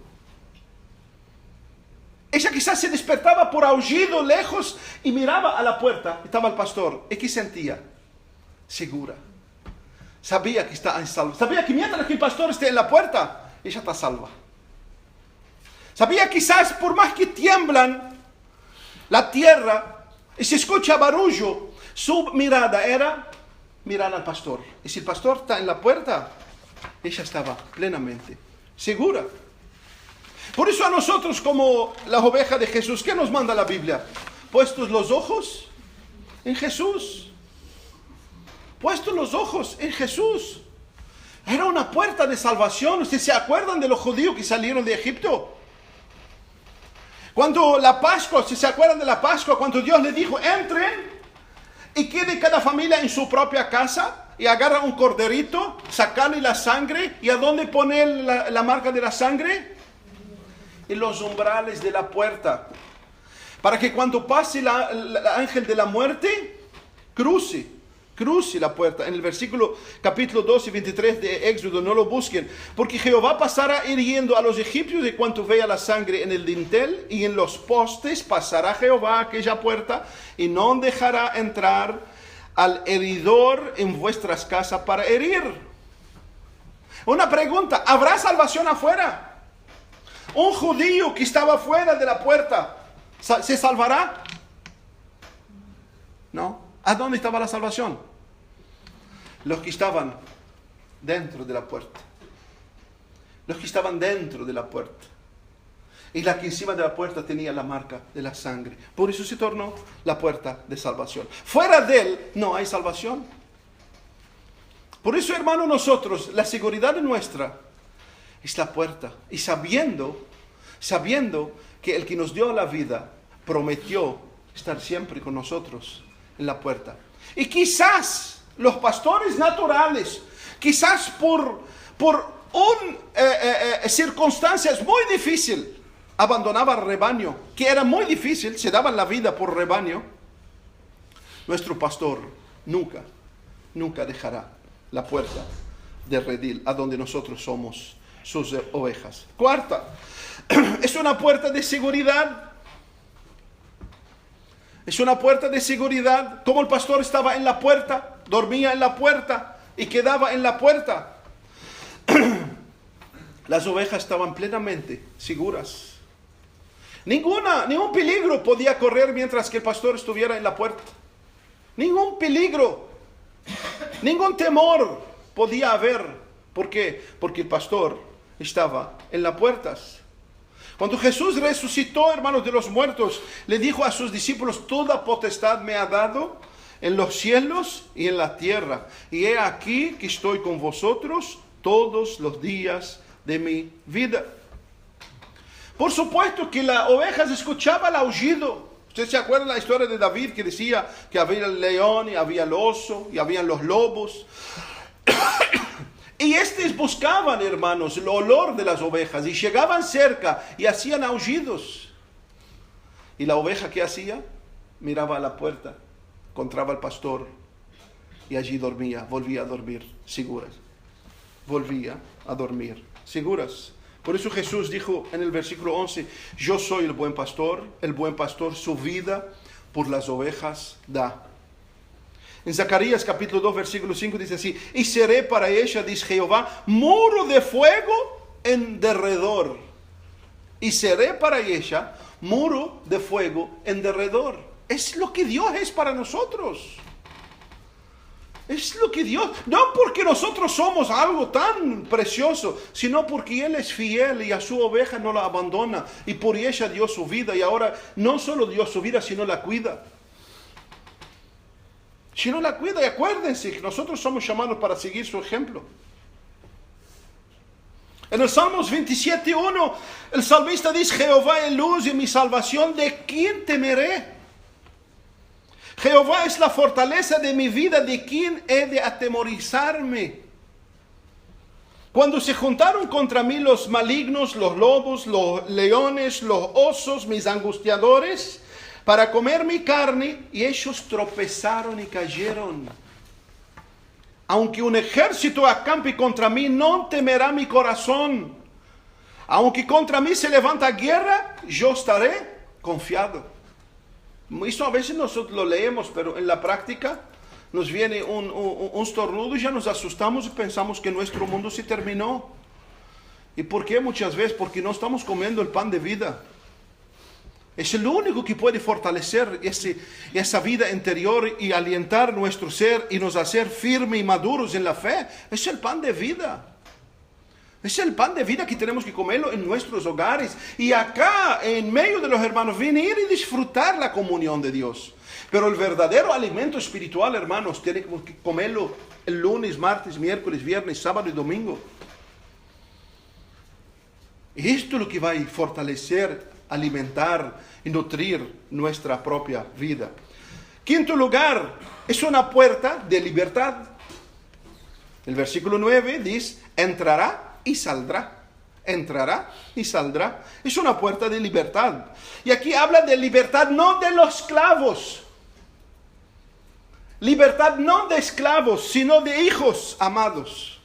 Speaker 1: Ella quizás se despertaba por aullido lejos y miraba a la puerta. Estaba el pastor. ¿Y qué sentía? Segura. Sabía que está en salvo. Sabía que mientras que el pastor esté en la puerta, ella está salva. Sabía quizás por más que tiemblan la tierra y se escucha barullo, su mirada era mirar al pastor. Y si el pastor está en la puerta, ella estaba plenamente segura. Por eso a nosotros, como la oveja de Jesús, ¿qué nos manda la Biblia? Puestos los ojos en Jesús. Puestos los ojos en Jesús. Era una puerta de salvación. ¿Ustedes se acuerdan de los judíos que salieron de Egipto? Cuando la Pascua, si se acuerdan de la Pascua, cuando Dios les dijo, entren y quede cada familia en su propia casa y agarra un corderito, sacarle la sangre, ¿y a dónde poner la marca de la sangre? En los umbrales de la puerta. Para que cuando pase el ángel de la muerte, cruce la puerta. En el versículo capítulo 2 y 23 de Éxodo, no lo busquen. Porque Jehová pasará hiriendo a los egipcios y cuanto vea la sangre en el dintel y en los postes, pasará Jehová aquella puerta y no dejará entrar al heridor en vuestras casas para herir. Una pregunta, ¿habrá salvación afuera? Un judío que estaba fuera de la puerta, ¿se salvará? No. ¿A dónde estaba la salvación? Los que estaban dentro de la puerta. Los que estaban dentro de la puerta. Y la que encima de la puerta tenía la marca de la sangre. Por eso se tornó la puerta de salvación. Fuera de él no hay salvación. Por eso, hermano, nosotros, la seguridad nuestra es la puerta. Y sabiendo que el que nos dio la vida prometió estar siempre con nosotros en la puerta. Y quizás los pastores naturales, quizás por circunstancias muy difíciles, abandonaban el rebaño, que era muy difícil, se daban la vida por rebaño. Nuestro pastor nunca dejará la puerta de redil a donde nosotros somos sus ovejas. Cuarta, es una puerta de seguridad. Es una puerta de seguridad. Como el pastor estaba en la puerta, dormía en la puerta y quedaba en la puerta. Las ovejas estaban plenamente seguras. Ningún peligro podía correr mientras que el pastor estuviera en la puerta. Ningún peligro, ningún temor podía haber. ¿Por qué? Porque el pastor estaba en las puertas. Cuando Jesús resucitó, hermanos, de los muertos, le dijo a sus discípulos, toda potestad me ha dado en los cielos y en la tierra. Y he aquí que estoy con vosotros todos los días de mi vida. Por supuesto que las ovejas escuchaban el aullido. ¿Ustedes se acuerdan la historia de David que decía que había el león y había el oso y habían los lobos? Y estos buscaban, hermanos, el olor de las ovejas y llegaban cerca y hacían aullidos. ¿Y la oveja qué hacía? Miraba a la puerta, encontraba al pastor y allí dormía, volvía a dormir segura. Volvía a dormir seguras. Por eso Jesús dijo en el versículo 11, yo soy el buen pastor su vida por las ovejas da. En Zacarías capítulo 2 versículo 5 dice así, y seré para ella, dice Jehová, muro de fuego en derredor. Y seré para ella muro de fuego en derredor. Es lo que Dios es para nosotros. Es lo que Dios, no porque nosotros somos algo tan precioso, sino porque Él es fiel y a su oveja no la abandona. Y por ella dio su vida y ahora no solo dio su vida, sino la cuida. Si no la cuida, y acuérdense que nosotros somos llamados para seguir su ejemplo. En el Salmos 27:1, el salmista dice, Jehová es luz y mi salvación, ¿de quién temeré? Jehová es la fortaleza de mi vida, ¿de quién he de atemorizarme? Cuando se juntaron contra mí los malignos, los lobos, los leones, los osos, mis angustiadores, para comer mi carne, y ellos tropezaron y cayeron. Aunque un ejército acampe contra mí, no temerá mi corazón. Aunque contra mí se levanta guerra, yo estaré confiado. Eso a veces nosotros lo leemos, pero en la práctica nos viene un estornudo y ya nos asustamos y pensamos que nuestro mundo se terminó. ¿Y por qué muchas veces? Porque no estamos comiendo el pan de vida. Es el único que puede fortalecer esa vida interior y alientar nuestro ser y nos hacer firmes y maduros en la fe. Es el pan de vida. Es el pan de vida que tenemos que comerlo en nuestros hogares. Y acá, en medio de los hermanos, venir y disfrutar la comunión de Dios. Pero el verdadero alimento espiritual, hermanos, tenemos que comerlo el lunes, martes, miércoles, viernes, sábado y domingo. Y esto es lo que va a fortalecer, alimentar y nutrir nuestra propia vida. Quinto lugar, es una puerta de libertad. El versículo 9 dice, entrará y saldrá. Entrará y saldrá. Es una puerta de libertad. Y aquí habla de libertad no de los esclavos. Libertad no de esclavos, sino de hijos amados.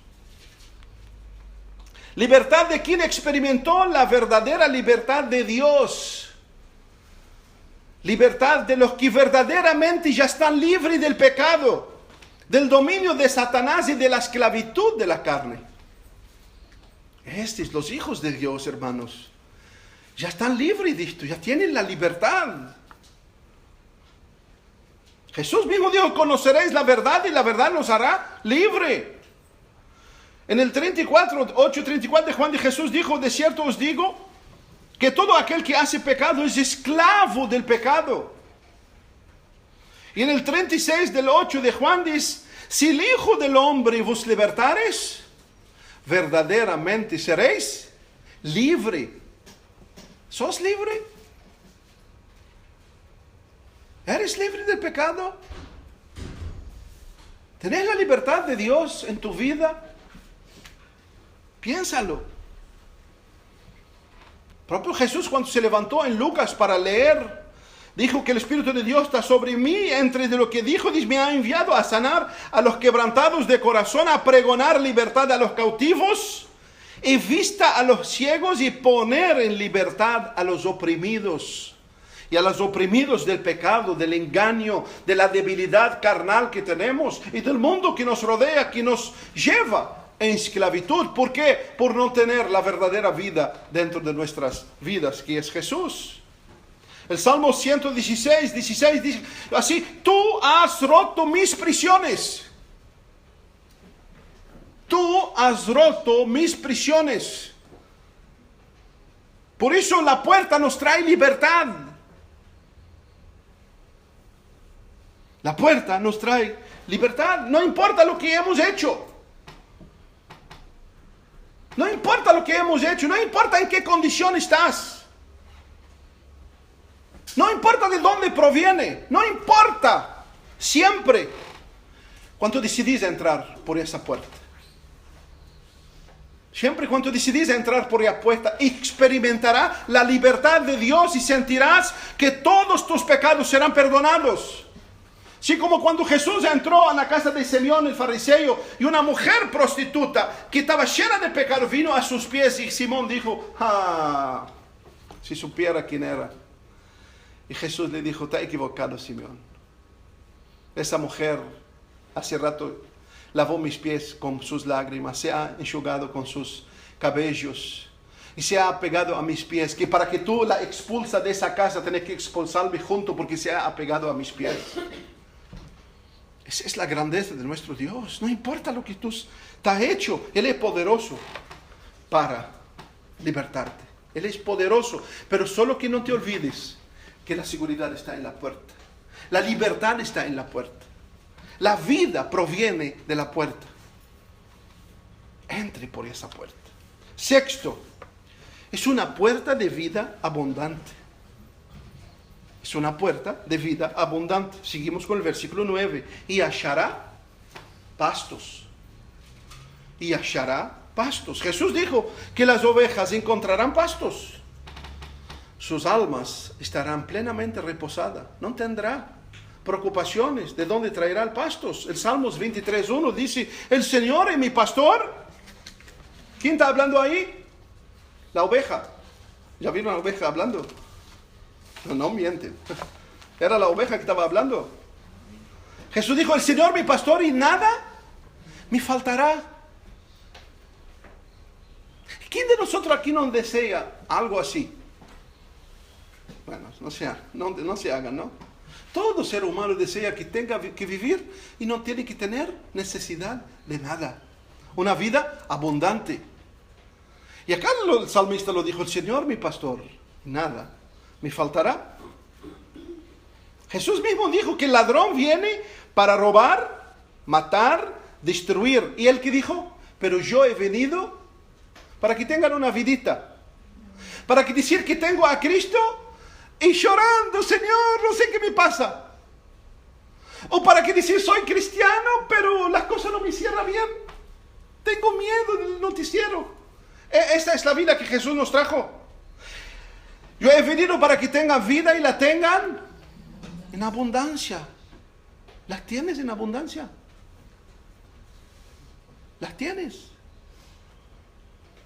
Speaker 1: Libertad de quien experimentó la verdadera libertad de Dios. Libertad de los que verdaderamente ya están libres del pecado, del dominio de Satanás y de la esclavitud de la carne. Los hijos de Dios, hermanos, ya están libres de esto, ya tienen la libertad. Jesús mismo dijo, conoceréis la verdad y la verdad nos hará libre. En el 8:34 de Juan de Jesús dijo, de cierto os digo, que todo aquel que hace pecado es esclavo del pecado. Y en el 36 del 8 de Juan dice, si el Hijo del Hombre vos libertares, verdaderamente seréis libre. ¿Sos libre? ¿Eres libre del pecado? ¿Tenés la libertad de Dios en tu vida? Piénsalo. Propio Jesús, cuando se levantó en Lucas para leer, dijo que el Espíritu de Dios está sobre mí. Entre de lo que dijo, dice, me ha enviado a sanar a los quebrantados de corazón, a pregonar libertad a los cautivos y vista a los ciegos, y poner en libertad a los oprimidos. Y a los oprimidos del pecado, del engaño, de la debilidad carnal que tenemos y del mundo que nos rodea, que nos lleva en esclavitud. ¿Por qué? Por no tener la verdadera vida dentro de nuestras vidas, que es Jesús. El Salmo 116 dice así, tú has roto mis prisiones. Tú has roto mis prisiones. Por eso la puerta nos trae libertad. La puerta nos trae libertad. No importa lo que hemos hecho. No importa lo que hemos hecho. No importa en qué condición estás. No importa de dónde proviene. No importa. Siempre. Cuando decidís entrar por esa puerta. Siempre cuando decidís entrar por esa puerta, experimentarás la libertad de Dios y sentirás que todos tus pecados serán perdonados. Sí, como cuando Jesús entró a la casa de Simeón el fariseo y una mujer prostituta que estaba llena de pecado vino a sus pies y Simón dijo, si supiera quién era. Y Jesús le dijo, está equivocado, Simeón. Esa mujer hace rato lavó mis pies con sus lágrimas, se ha enxugado con sus cabellos y se ha apegado a mis pies, que para que tú la expulsas de esa casa tenés que expulsarme junto porque se ha apegado a mis pies. Esa es la grandeza de nuestro Dios. No importa lo que tú has hecho, Él es poderoso para libertarte. Él es poderoso, pero solo que no te olvides que la seguridad está en la puerta. La libertad está en la puerta. La vida proviene de la puerta. Entre por esa puerta. Sexto, es una puerta de vida abundante. Es una puerta de vida abundante. Seguimos con el versículo 9. Y hallará pastos. Y hallará pastos. Jesús dijo que las ovejas encontrarán pastos. Sus almas estarán plenamente reposadas. No tendrá preocupaciones de dónde traerá el pastos. El Salmos 23:1 dice, el Señor es mi pastor. ¿Quién está hablando ahí? La oveja. ¿Ya vieron a la oveja hablando? No mienten. Era la oveja que estaba hablando. Jesús dijo, el Señor mi pastor y nada me faltará. ¿Quién de nosotros aquí no desea algo así? Bueno, no se haga, ¿no? Todo ser humano desea que tenga que vivir y no tiene que tener necesidad de nada. Una vida abundante. Y acá el salmista lo dijo, el Señor mi pastor, nada me faltará. Jesús mismo dijo que el ladrón viene para robar, matar, destruir. ¿Y él qué dijo? Pero yo he venido para que tengan una vidita. Para que decir que tengo a Cristo y llorando, Señor, no sé qué me pasa. O para que decir soy cristiano, pero las cosas no me cierran bien. Tengo miedo del noticiero. Esta es la vida que Jesús nos trajo. Yo he venido para que tengan vida y la tengan en abundancia. ¿Las tienes en abundancia? ¿Las tienes?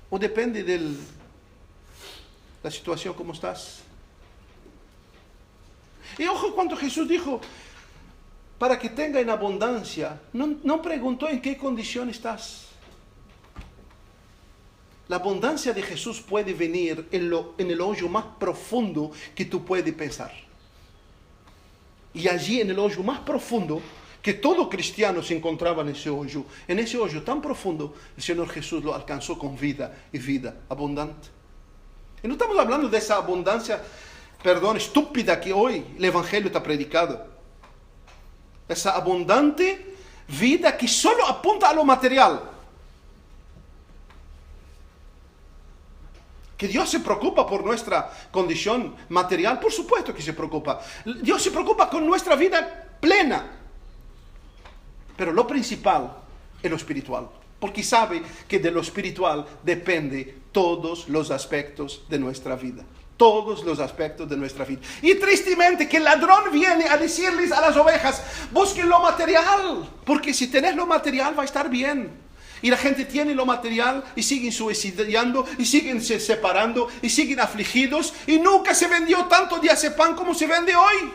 Speaker 1: ¿O depende de la situación como estás? Y ojo cuando Jesús dijo, para que tenga en abundancia, no preguntó en qué condición estás. La abundancia de Jesús puede venir en el hoyo más profundo que tú puedes pensar. Y allí en el hoyo más profundo, que todo cristiano se encontraba en ese hoyo tan profundo, el Señor Jesús lo alcanzó con vida y vida abundante. Y no estamos hablando de esa abundancia, estúpida que hoy el Evangelio está predicado. Esa abundante vida que solo apunta a lo material. Que Dios se preocupa por nuestra condición material, por supuesto que se preocupa. Dios se preocupa con nuestra vida plena. Pero lo principal es lo espiritual. Porque sabe que de lo espiritual depende todos los aspectos de nuestra vida. Todos los aspectos de nuestra vida. Y tristemente que el ladrón viene a decirles a las ovejas, busquen lo material. Porque si tenés lo material va a estar bien. Y la gente tiene lo material y siguen suicidando y siguen se separando y siguen afligidos. Y nunca se vendió tanto diazepam como se vende hoy.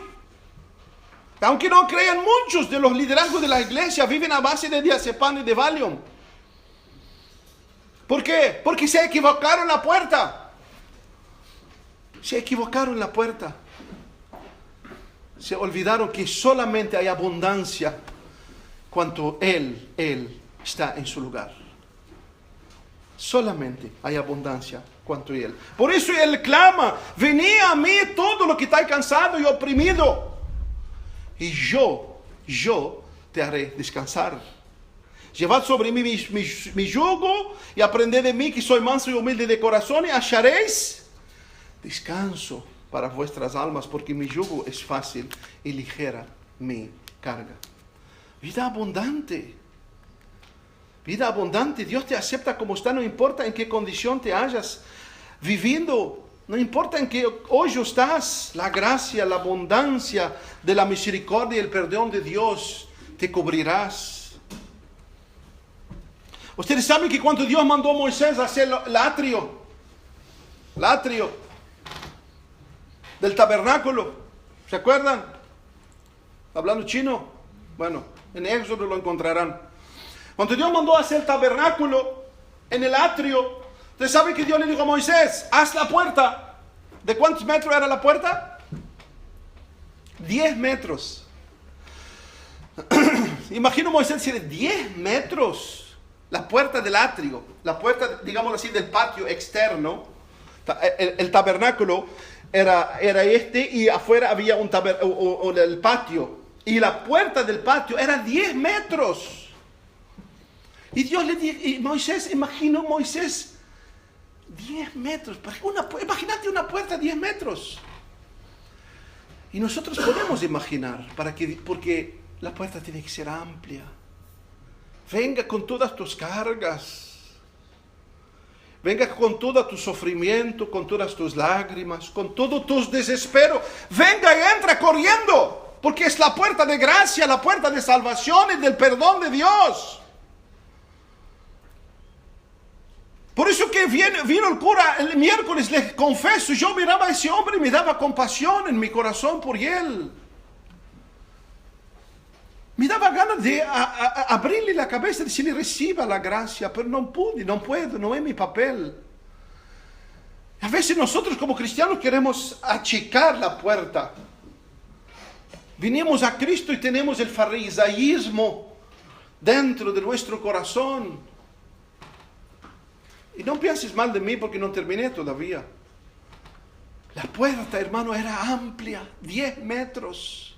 Speaker 1: Aunque no crean, muchos de los liderazgos de la iglesia viven a base de diazepam y de Valium. ¿Por qué? Porque se equivocaron la puerta. Se equivocaron la puerta. Se olvidaron que solamente hay abundancia cuando Él está en su lugar. Solamente hay abundancia cuanto Él. Por eso Él clama, venid a mí todo lo que está cansado y oprimido, y yo te haré descansar. Llevad sobre mí mi yugo y aprended de mí que soy manso y humilde de corazón y hallaréis descanso para vuestras almas, porque mi yugo es fácil y ligera mi carga. Vida abundante. Vida abundante. Dios te acepta como está, no importa en qué condición te hayas viviendo No importa en qué hoyo estás, la gracia, la abundancia de la misericordia y el perdón de Dios te cubrirás. Ustedes saben que cuando Dios mandó a Moisés a hacer el atrio del tabernáculo, ¿se acuerdan? Hablando chino, bueno, en Éxodo lo encontrarán. Cuando Dios mandó a hacer el tabernáculo en el atrio, ¿ustedes saben que Dios le dijo a Moisés, haz la puerta? ¿De cuántos metros era la puerta? 10 metros. Imagino Moisés decir, 10 metros. La puerta del atrio, la puerta, digamos así, del patio externo. El tabernáculo era y afuera había el patio. Y la puerta del patio era 10 metros. Y Dios le dijo, y Moisés, imagino Moisés, 10 metros. Imagínate una puerta 10 metros. Y nosotros podemos imaginar, porque la puerta tiene que ser amplia. Venga con todas tus cargas. Venga con todo tu sufrimiento, con todas tus lágrimas, con todos tus desesperos. Venga y entra corriendo. Porque es la puerta de gracia, la puerta de salvación y del perdón de Dios. Por eso que vino el cura el miércoles, le confeso, yo miraba a ese hombre y me daba compasión en mi corazón por él. Me daba ganas de abrirle la cabeza y decirle, reciba la gracia, pero no puedo, no es mi papel. A veces nosotros como cristianos queremos achicar la puerta. Vinimos a Cristo y tenemos el farisaísmo dentro de nuestro corazón. Y no pienses mal de mí porque no terminé todavía. La puerta, hermano, era amplia, 10 metros.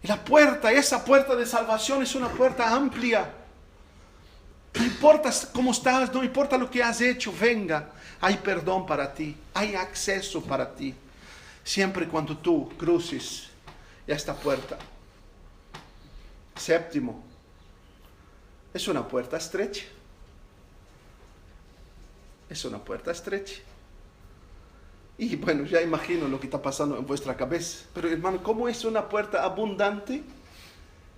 Speaker 1: Y la puerta, esa puerta de salvación es una puerta amplia. No importa cómo estás, no importa lo que has hecho, venga. Hay perdón para ti, hay acceso para ti. Siempre cuando tú cruces esta puerta. Séptimo, es una puerta estrecha. Es una puerta estrecha. Y bueno, ya imagino lo que está pasando en vuestra cabeza. Pero hermano, ¿cómo es una puerta abundante?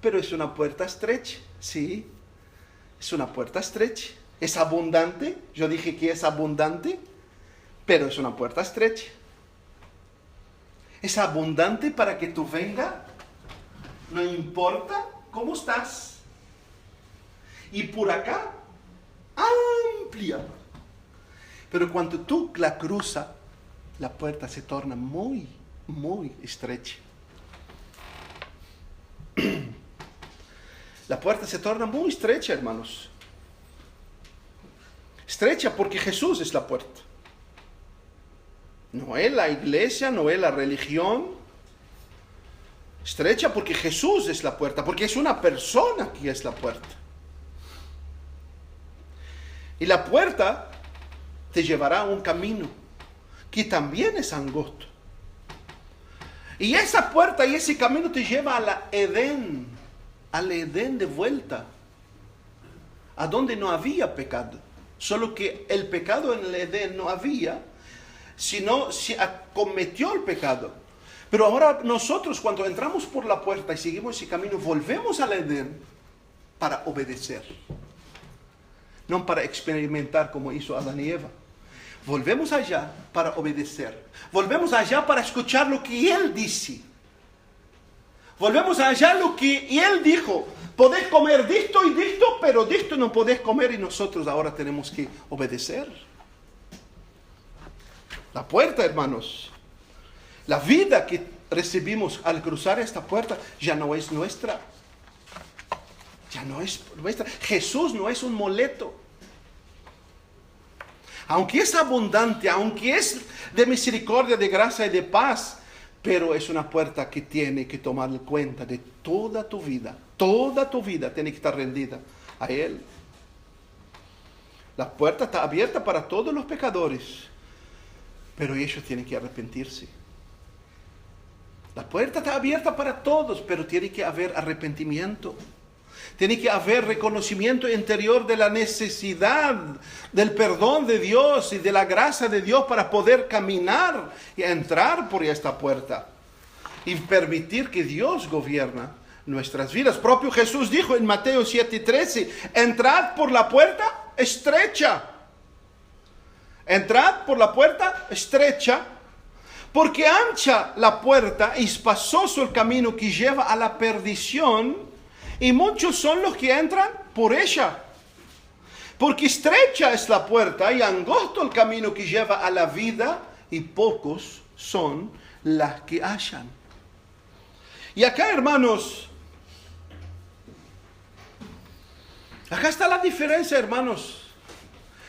Speaker 1: Pero es una puerta estrecha. Sí, es una puerta estrecha. Es abundante. Yo dije que es abundante, pero es una puerta estrecha. Es abundante para que tú vengas, no importa cómo estás. Y por acá, amplia. Pero cuando tú la cruzas, la puerta se torna muy, muy estrecha. La puerta se torna muy estrecha, hermanos. Estrecha porque Jesús es la puerta. No es la iglesia, no es la religión. Estrecha porque Jesús es la puerta, porque es una persona que es la puerta. Y la puerta te llevará a un camino que también es angosto. Y esa puerta y ese camino te lleva al Edén de vuelta, a donde no había pecado. Solo que el pecado en el Edén no había, sino se cometió el pecado. Pero ahora nosotros cuando entramos por la puerta y seguimos ese camino, volvemos al Edén para obedecer. No para experimentar como hizo Adán y Eva. Volvemos allá para obedecer. Volvemos allá para escuchar lo que Él dice. Volvemos allá lo que Él dijo. Podés comer de esto y de esto, pero de esto no podés comer y nosotros ahora tenemos que obedecer. La puerta, hermanos. La vida que recibimos al cruzar esta puerta ya no es nuestra. Ya no es nuestra. Jesús no es un moleto. Aunque es abundante, aunque es de misericordia, de gracia y de paz, pero es una puerta que tiene que tomar cuenta de toda tu vida. Toda tu vida tiene que estar rendida a Él. La puerta está abierta para todos los pecadores, pero ellos tienen que arrepentirse. La puerta está abierta para todos, pero tiene que haber arrepentimiento. Tiene que haber reconocimiento interior de la necesidad del perdón de Dios y de la gracia de Dios para poder caminar y entrar por esta puerta y permitir que Dios gobierna nuestras vidas. Propio Jesús dijo en Mateo 7:13, entrad por la puerta estrecha. Entrad por la puerta estrecha, porque ancha la puerta y espaçoso el camino que lleva a la perdición, y muchos son los que entran por ella. Porque estrecha es la puerta y angosto el camino que lleva a la vida, y pocos son las que hallan. Y acá, hermanos, acá está la diferencia, hermanos,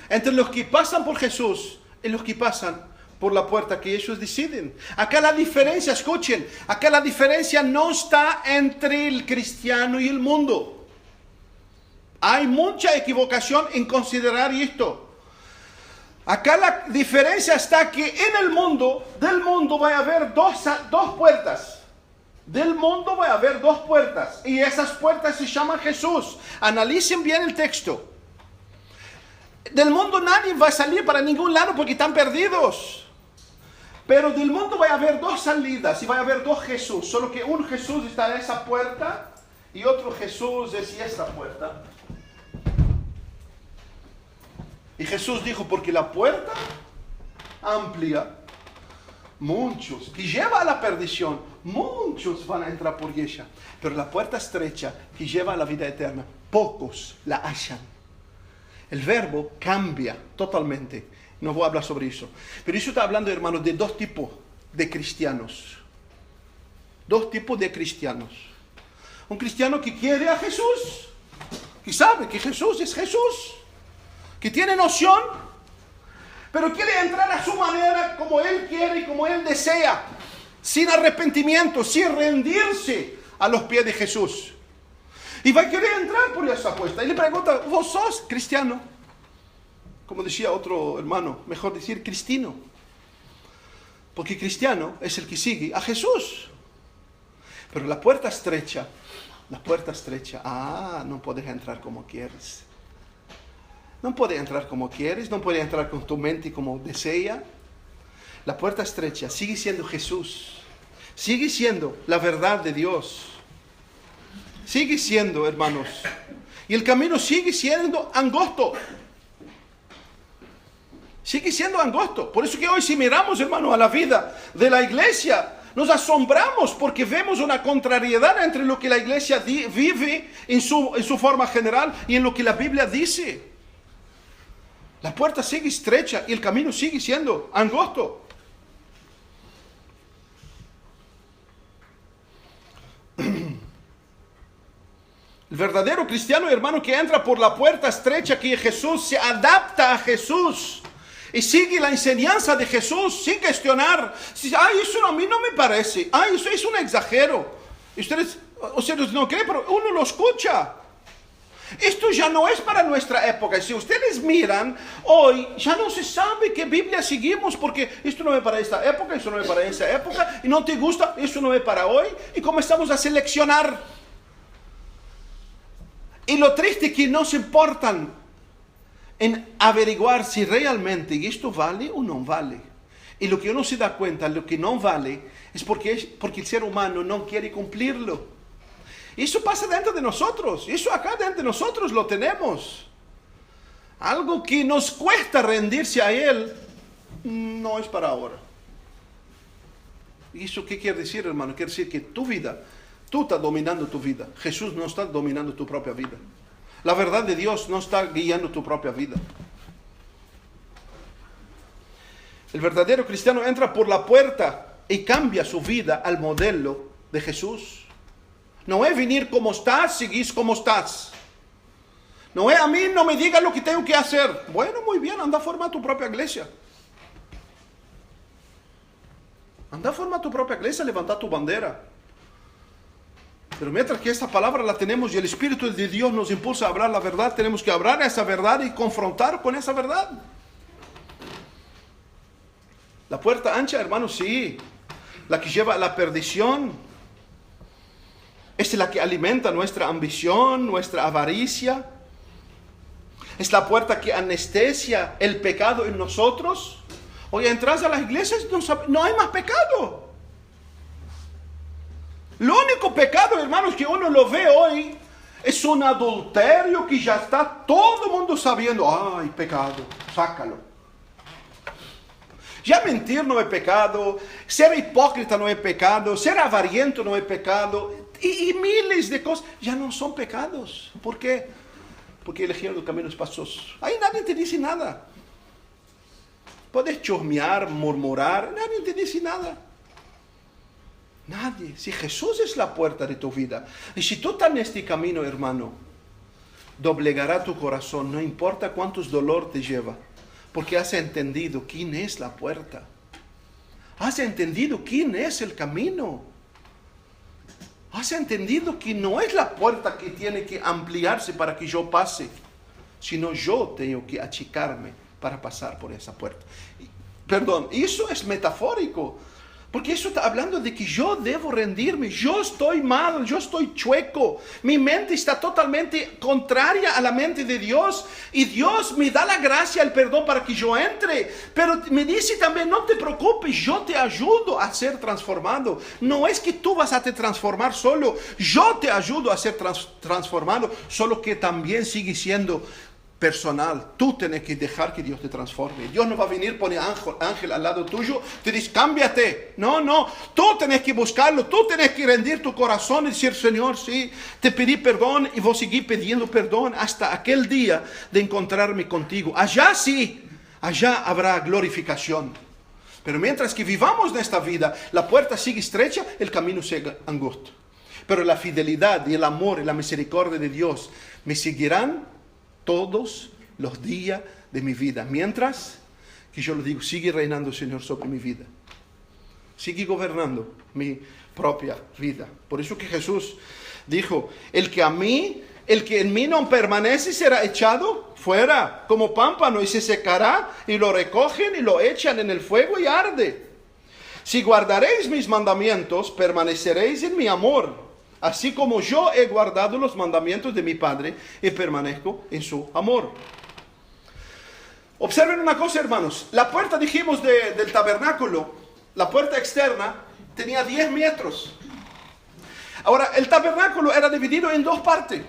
Speaker 1: entre los que pasan por Jesús y los que pasan por la puerta que ellos deciden. Acá la diferencia, escuchen, acá la diferencia no está entre el cristiano y el mundo. Hay mucha equivocación en considerar esto. Acá la diferencia está que en el mundo, del mundo va a haber dos puertas. Del mundo va a haber dos puertas. Y esas puertas se llaman Jesús. Analicen bien el texto. Del mundo nadie va a salir para ningún lado porque están perdidos. Pero del mundo va a haber dos salidas y va a haber dos Jesús. Solo que un Jesús está en esa puerta y otro Jesús es esta puerta. Y Jesús dijo, porque la puerta amplia, muchos, que lleva a la perdición, muchos van a entrar por ella. Pero la puerta estrecha, que lleva a la vida eterna, pocos la hallan. El verbo cambia totalmente. No voy a hablar sobre eso. Pero eso está hablando, hermanos, de dos tipos de cristianos. Dos tipos de cristianos. Un cristiano que quiere a Jesús, que sabe que Jesús es Jesús, que tiene noción, pero quiere entrar a su manera, como él quiere y como él desea, sin arrepentimiento, sin rendirse a los pies de Jesús. Y va a querer entrar por esa puerta. Y le pregunta, ¿vos sos cristiano? Como decía otro hermano, mejor decir cristino. Porque cristiano es el que sigue a Jesús. Pero la puerta estrecha, no puedes entrar como quieres. No puedes entrar como quieres, no puedes entrar con tu mente como desea. La puerta estrecha sigue siendo Jesús. Sigue siendo la verdad de Dios. Sigue siendo, hermanos. Y el camino sigue siendo angosto. Sigue siendo angosto. Por eso que hoy si miramos, hermano, a la vida de la iglesia, nos asombramos porque vemos una contrariedad entre lo que la iglesia vive en su forma general y en lo que la Biblia dice. La puerta sigue estrecha y el camino sigue siendo angosto. El verdadero cristiano, hermano, que entra por la puerta estrecha que Jesús, se adapta a Jesús y sigue la enseñanza de Jesús sin cuestionar. Ay, eso a mí no me parece. Ay, eso es un exagero. Ustedes no creen, pero uno lo escucha. Esto ya no es para nuestra época. Si ustedes miran, hoy ya no se sabe qué Biblia seguimos porque esto no es para esta época, esto no es para esa época, y no te gusta, esto no es para hoy, y comenzamos a seleccionar. Y lo triste es que no se importan en averiguar si realmente esto vale o no vale. Y lo que uno se da cuenta, lo que no vale, es porque el ser humano no quiere cumplirlo. Y eso pasa dentro de nosotros. Eso acá dentro de nosotros lo tenemos. Algo que nos cuesta rendirse a Él, no es para ahora. ¿Y eso qué quiere decir, hermano? Quiere decir que tu vida, tú estás dominando tu vida. Jesús no está dominando tu propia vida. La verdad de Dios no está guiando tu propia vida. El verdadero cristiano entra por la puerta y cambia su vida al modelo de Jesús. No es venir como estás, seguís como estás. No es a mí, no me digas lo que tengo que hacer. Bueno, muy bien, anda a formar tu propia iglesia. Anda a formar tu propia iglesia, levanta tu bandera. Pero mientras que esta palabra la tenemos y el Espíritu de Dios nos impulsa a hablar la verdad, tenemos que hablar esa verdad y confrontar con esa verdad. La puerta ancha, hermanos, sí. La que lleva a la perdición. Es la que alimenta nuestra ambición, nuestra avaricia. Es la puerta que anestesia el pecado en nosotros. Hoy entras a las iglesias y no hay más pecado. Lo único pecado, hermanos, que uno lo ve hoy es un adulterio que ya está todo el mundo sabiendo. Ay, pecado, sácalo. Ya mentir no es pecado, ser hipócrita no es pecado, ser avariento no es pecado, y miles de cosas ya no son pecados. ¿Por qué? Porque elegieron los caminos pastosos. Ahí nadie te dice nada. Puedes chusmear, murmurar, nadie te dice nada. Nadie. Si Jesús es la puerta de tu vida, y si tú estás en este camino, hermano, doblegará tu corazón, no importa cuántos dolor te lleva, porque has entendido quién es la puerta. Has entendido quién es el camino. Has entendido que no es la puerta que tiene que ampliarse para que yo pase, sino yo tengo que achicarme para pasar por esa puerta. Perdón, eso es metafórico, porque eso está hablando de que yo debo rendirme. Yo estoy mal, yo estoy chueco. Mi mente está totalmente contraria a la mente de Dios. Y Dios me da la gracia, el perdón para que yo entre. Pero me dice también, no te preocupes, yo te ayudo a ser transformado. No es que tú vas a te transformar solo. Yo te ayudo a ser transformado, solo que también sigue siendo personal. Tú tienes que dejar que Dios te transforme. Dios no va a venir, pone ángel al lado tuyo, te dice, cámbiate. No, tú tienes que buscarlo, tú tienes que rendir tu corazón y decir, Señor, sí, te pedí perdón y voy a seguir pidiendo perdón hasta aquel día de encontrarme contigo. Allá sí, allá habrá glorificación. Pero mientras que vivamos en esta vida, la puerta sigue estrecha, el camino sigue angosto. Pero la fidelidad y el amor y la misericordia de Dios me seguirán todos los días de mi vida. Mientras que yo le digo, sigue reinando, Señor, sobre mi vida. Sigue gobernando mi propia vida. Por eso que Jesús dijo, el que en mí no permanece será echado fuera como pámpano y se secará, y lo recogen y lo echan en el fuego y arde. Si guardaréis mis mandamientos, permaneceréis en mi amor, así como yo he guardado los mandamientos de mi Padre y permanezco en su amor. Observen una cosa, hermanos. La puerta, dijimos, del tabernáculo, la puerta externa, tenía 10 metros. Ahora, el tabernáculo era dividido en dos partes.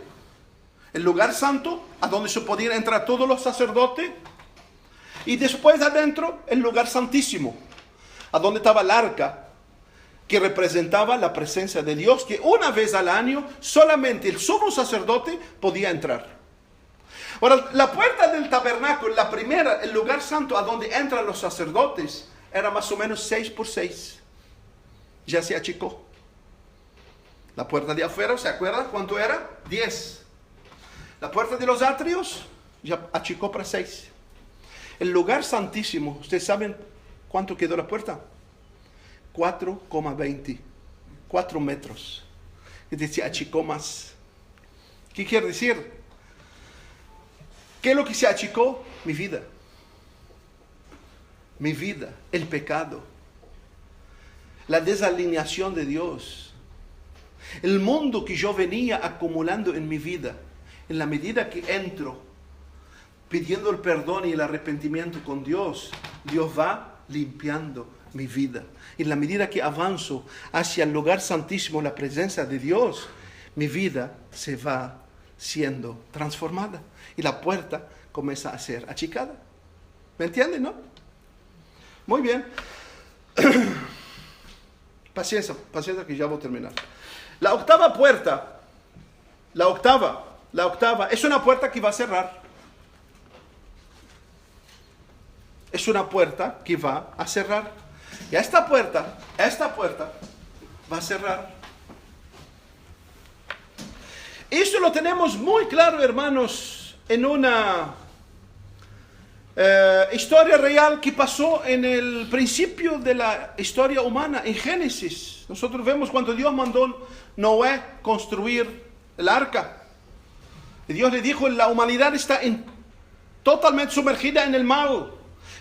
Speaker 1: El lugar santo, a donde se podían entrar todos los sacerdotes, y después adentro, el lugar santísimo, a donde estaba el arca, que representaba la presencia de Dios, que una vez al año solamente el sumo sacerdote podía entrar. Ahora, la puerta del tabernáculo, la primera, el lugar santo a donde entran los sacerdotes, era más o menos 6 por 6. Ya se achicó. La puerta de afuera, ¿se acuerdan cuánto era? 10. La puerta de los atrios, ya achicó para 6. El lugar santísimo, ¿ustedes saben cuánto quedó la puerta? 4,20, 4 metros. Es decir, achicó más. ¿Qué quiere decir? ¿Qué es lo que se achicó? Mi vida. Mi vida, el pecado. La desalineación de Dios. El mundo que yo venía acumulando en mi vida. En la medida que entro pidiendo el perdón y el arrepentimiento con Dios, Dios va limpiando mi vida. En la medida que avanzo hacia el lugar santísimo, la presencia de Dios, mi vida se va siendo transformada. Y la puerta comienza a ser achicada. ¿Me entienden, no? Muy bien. Paciencia que ya voy a terminar. La octava puerta, la octava, es una puerta que va a cerrar. Es una puerta que va a cerrar. Y esta puerta va a cerrar. Eso lo tenemos muy claro, hermanos, en una historia real que pasó en el principio de la historia humana, en Génesis. Nosotros vemos cuando Dios mandó a Noé construir el arca. Y Dios le dijo, la humanidad está totalmente sumergida en el mal.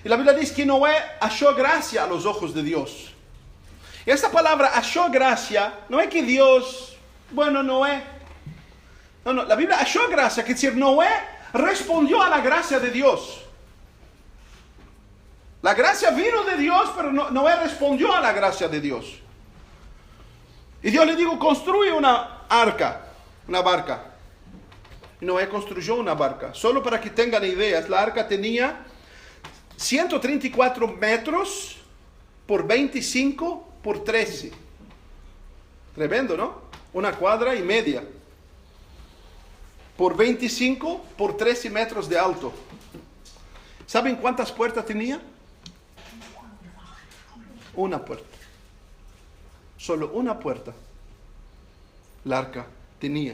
Speaker 1: Y la Biblia dice que Noé halló gracia a los ojos de Dios. Y esta palabra halló gracia, no es que Dios bueno, Noé. No, la Biblia halló gracia, que decir, Noé respondió a la gracia de Dios. La gracia vino de Dios, pero Noé respondió a la gracia de Dios. Y Dios le dijo, construye una barca. Y Noé construyó una barca. Solo para que tengan ideas, la arca tenía 134 metros por 25 por 13. Tremendo, ¿no? Una cuadra y media. Por 25 por 13 metros de alto. ¿Saben cuántas puertas tenía? Una puerta. Solo una puerta. La arca tenía.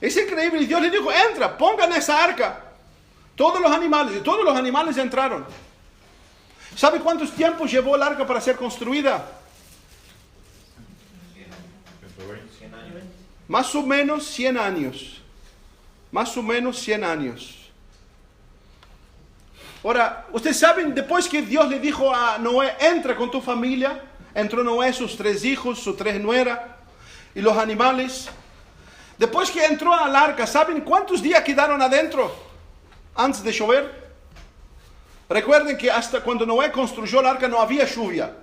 Speaker 1: Es increíble. Y Dios le dijo, entra, pongan esa arca. Todos los animales entraron. ¿Sabe cuántos tiempos llevó el arca para ser construida?
Speaker 2: 100 años.
Speaker 1: Más o menos 100 años. Más o menos 100 años. Ahora, ustedes saben, después que Dios le dijo a Noé, entra con tu familia, entró Noé, sus 3 hijos, sus 3 nueras y los animales. Después que entró al arca, ¿saben cuántos días quedaron adentro antes de llover? Recuerden que hasta cuando Noé construyó el arca no había lluvia.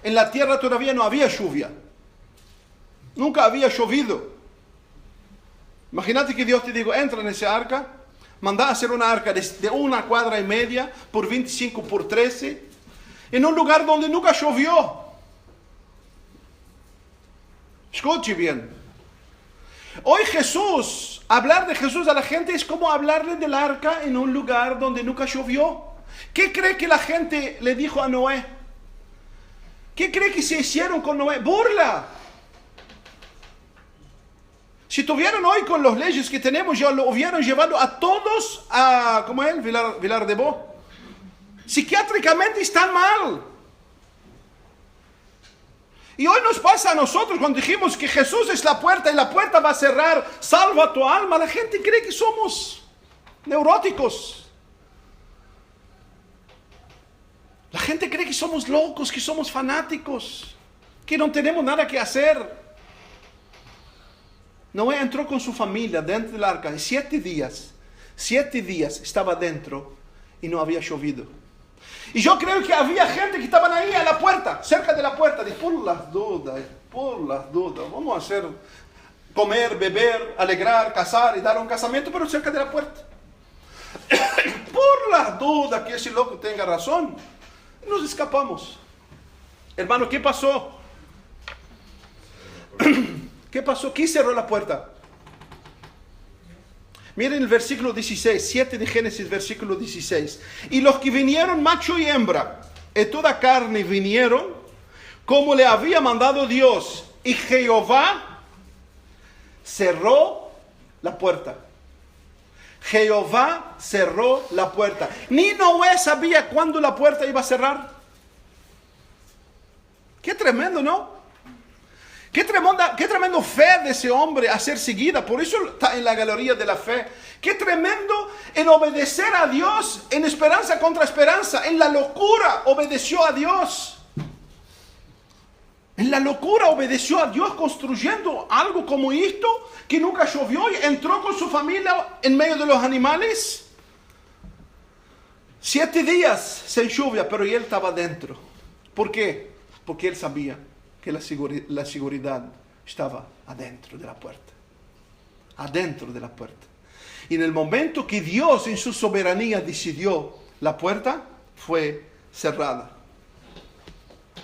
Speaker 1: En la tierra todavía no había lluvia. Nunca había llovido. Imagínate que Dios te dijo, entra en esa arca, manda a hacer una arca de una cuadra y media por 25 por 13, en un lugar donde nunca llovió. Escuche bien. Hoy Jesús, hablar de Jesús a la gente es como hablarle del arca en un lugar donde nunca llovió. ¿Qué cree que la gente le dijo a Noé? ¿Qué cree que se hicieron con Noé? Burla. Si tuvieran hoy con las leyes que tenemos, ya lo hubieran llevado a todos a, ¿cómo es? Vilar de Bo. Psiquiátricamente están mal. Y hoy nos pasa a nosotros cuando dijimos que Jesús es la puerta y la puerta va a cerrar, salva tu alma. La gente cree que somos neuróticos. La gente cree que somos locos, que somos fanáticos, que no tenemos nada que hacer. Noé entró con su familia dentro del arca y 7 días estaba dentro y no había llovido. Y yo creo que había gente que estaban ahí a la puerta, cerca de la puerta, de por las dudas, vamos a hacer, comer, beber, alegrar, casar y dar un casamiento, pero cerca de la puerta. Por las dudas que ese loco tenga razón, nos escapamos. Hermano, ¿qué pasó? ¿Qué pasó? ¿Quién cerró la puerta? Miren el versículo 16, 7 de Génesis, versículo 16. Y los que vinieron, macho y hembra, en toda carne vinieron, como le había mandado Dios. Y Jehová cerró la puerta. Jehová cerró la puerta. Ni Noé sabía cuándo la puerta iba a cerrar. Qué tremendo, ¿no? Qué tremendo fe de ese hombre a ser seguida. Por eso está en la galería de la fe. Qué tremendo en obedecer a Dios, en esperanza contra esperanza. En la locura obedeció a Dios. En la locura obedeció a Dios construyendo algo como esto, que nunca llovió, y entró con su familia en medio de los animales. 7 días sin lluvia, pero él estaba dentro. ¿Por qué? Porque él sabía que la seguridad estaba adentro de la puerta. Adentro de la puerta. Y en el momento que Dios en su soberanía decidió, la puerta fue cerrada.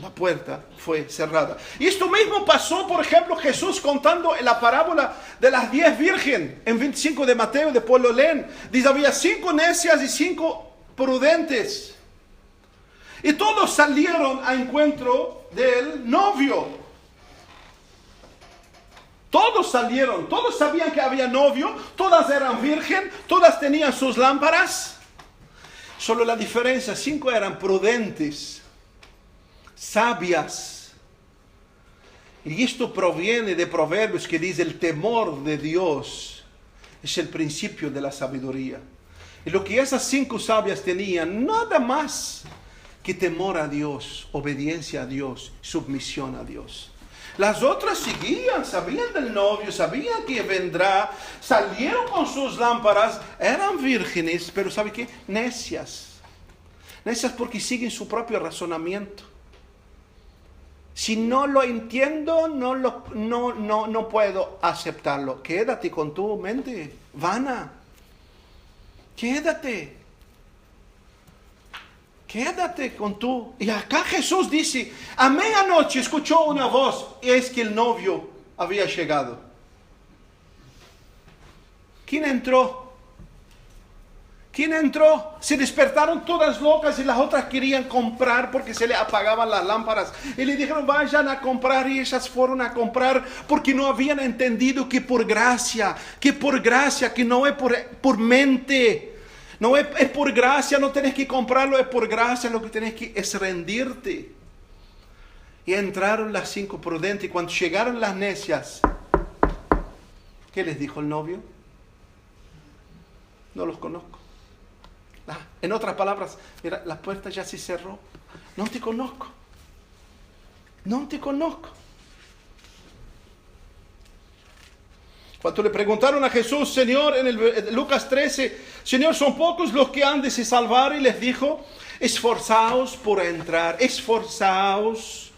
Speaker 1: La puerta fue cerrada. Y esto mismo pasó, por ejemplo, Jesús contando la parábola de las 10 vírgenes en 25 de Mateo, después lo leen. Dice, había 5 necias y 5 prudentes. Y todos salieron a encuentro del novio. Todos salieron, todos sabían que había novio, todas eran virgen, todas tenían sus lámparas. Solo la diferencia, 5 eran prudentes, sabias. Y esto proviene de Proverbios que dice, el temor de Dios es el principio de la sabiduría. Y lo que esas 5 sabias tenían, nada más que temor a Dios, obediencia a Dios, sumisión a Dios. Las otras seguían, sabían del novio, sabían que vendrá, salieron con sus lámparas, eran vírgenes, pero ¿sabe qué? Necias. Necias porque siguen su propio razonamiento. Si no lo entiendo, no puedo aceptarlo. Quédate con tu mente vana. Quédate con tú. Y acá Jesús dice, a medianoche escuchó una voz, y es que el novio había llegado. ¿Quién entró? Se despertaron todas locas y las otras querían comprar porque se le apagaban las lámparas. Y le dijeron, vayan a comprar, y ellas fueron a comprar porque no habían entendido que por gracia, que no es por mente. No es por gracia, no tenés que comprarlo, es por gracia, lo que tenés que es rendirte. Y entraron las 5 prudentes, y cuando llegaron las necias, ¿qué les dijo el novio? No los conozco. En otras palabras, mira, la puerta ya se cerró. No te conozco. Cuando le preguntaron a Jesús, Señor, en Lucas 13, Señor, ¿son pocos los que han de se salvar? Y les dijo, esforzaos por entrar, esforzaos,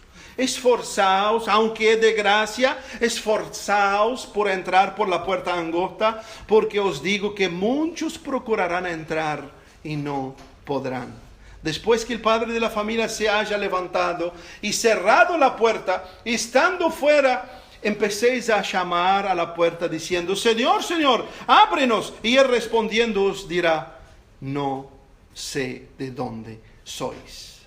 Speaker 1: aunque es de gracia, esforzaos por entrar por la puerta angosta, porque os digo que muchos procurarán entrar y no podrán. Después que el padre de la familia se haya levantado y cerrado la puerta, estando fuera, empecéis a llamar a la puerta diciendo, Señor, Señor, ábrenos. Y él respondiendo os dirá, no sé de dónde sois.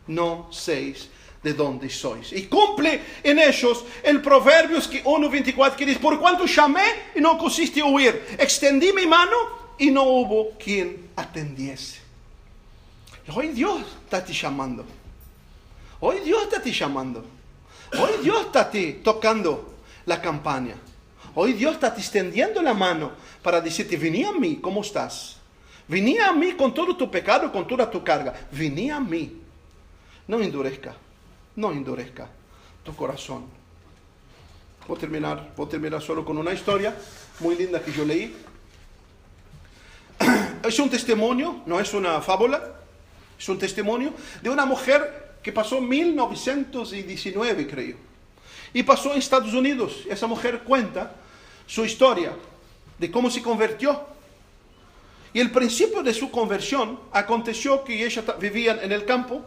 Speaker 1: No séis de dónde sois. Y cumple en ellos el Proverbios 1:24 que dice, por cuanto llamé y no quisiste oír, extendí mi mano y no hubo quien atendiese. Hoy Dios está te llamando. Hoy Dios está te tocando la campaña. Hoy Dios está te extendiendo la mano para decirte, vení a mí, ¿cómo estás? Vení a mí con todo tu pecado, con toda tu carga. Vení a mí. No endurezca tu corazón. Voy a terminar solo con una historia muy linda que yo leí. Es un testimonio, no es una fábula, es un testimonio de una mujer que pasó 1919, creo, y pasó en Estados Unidos. Esa mujer cuenta su historia de cómo se convirtió. Y el principio de su conversión aconteció que ella vivía en el campo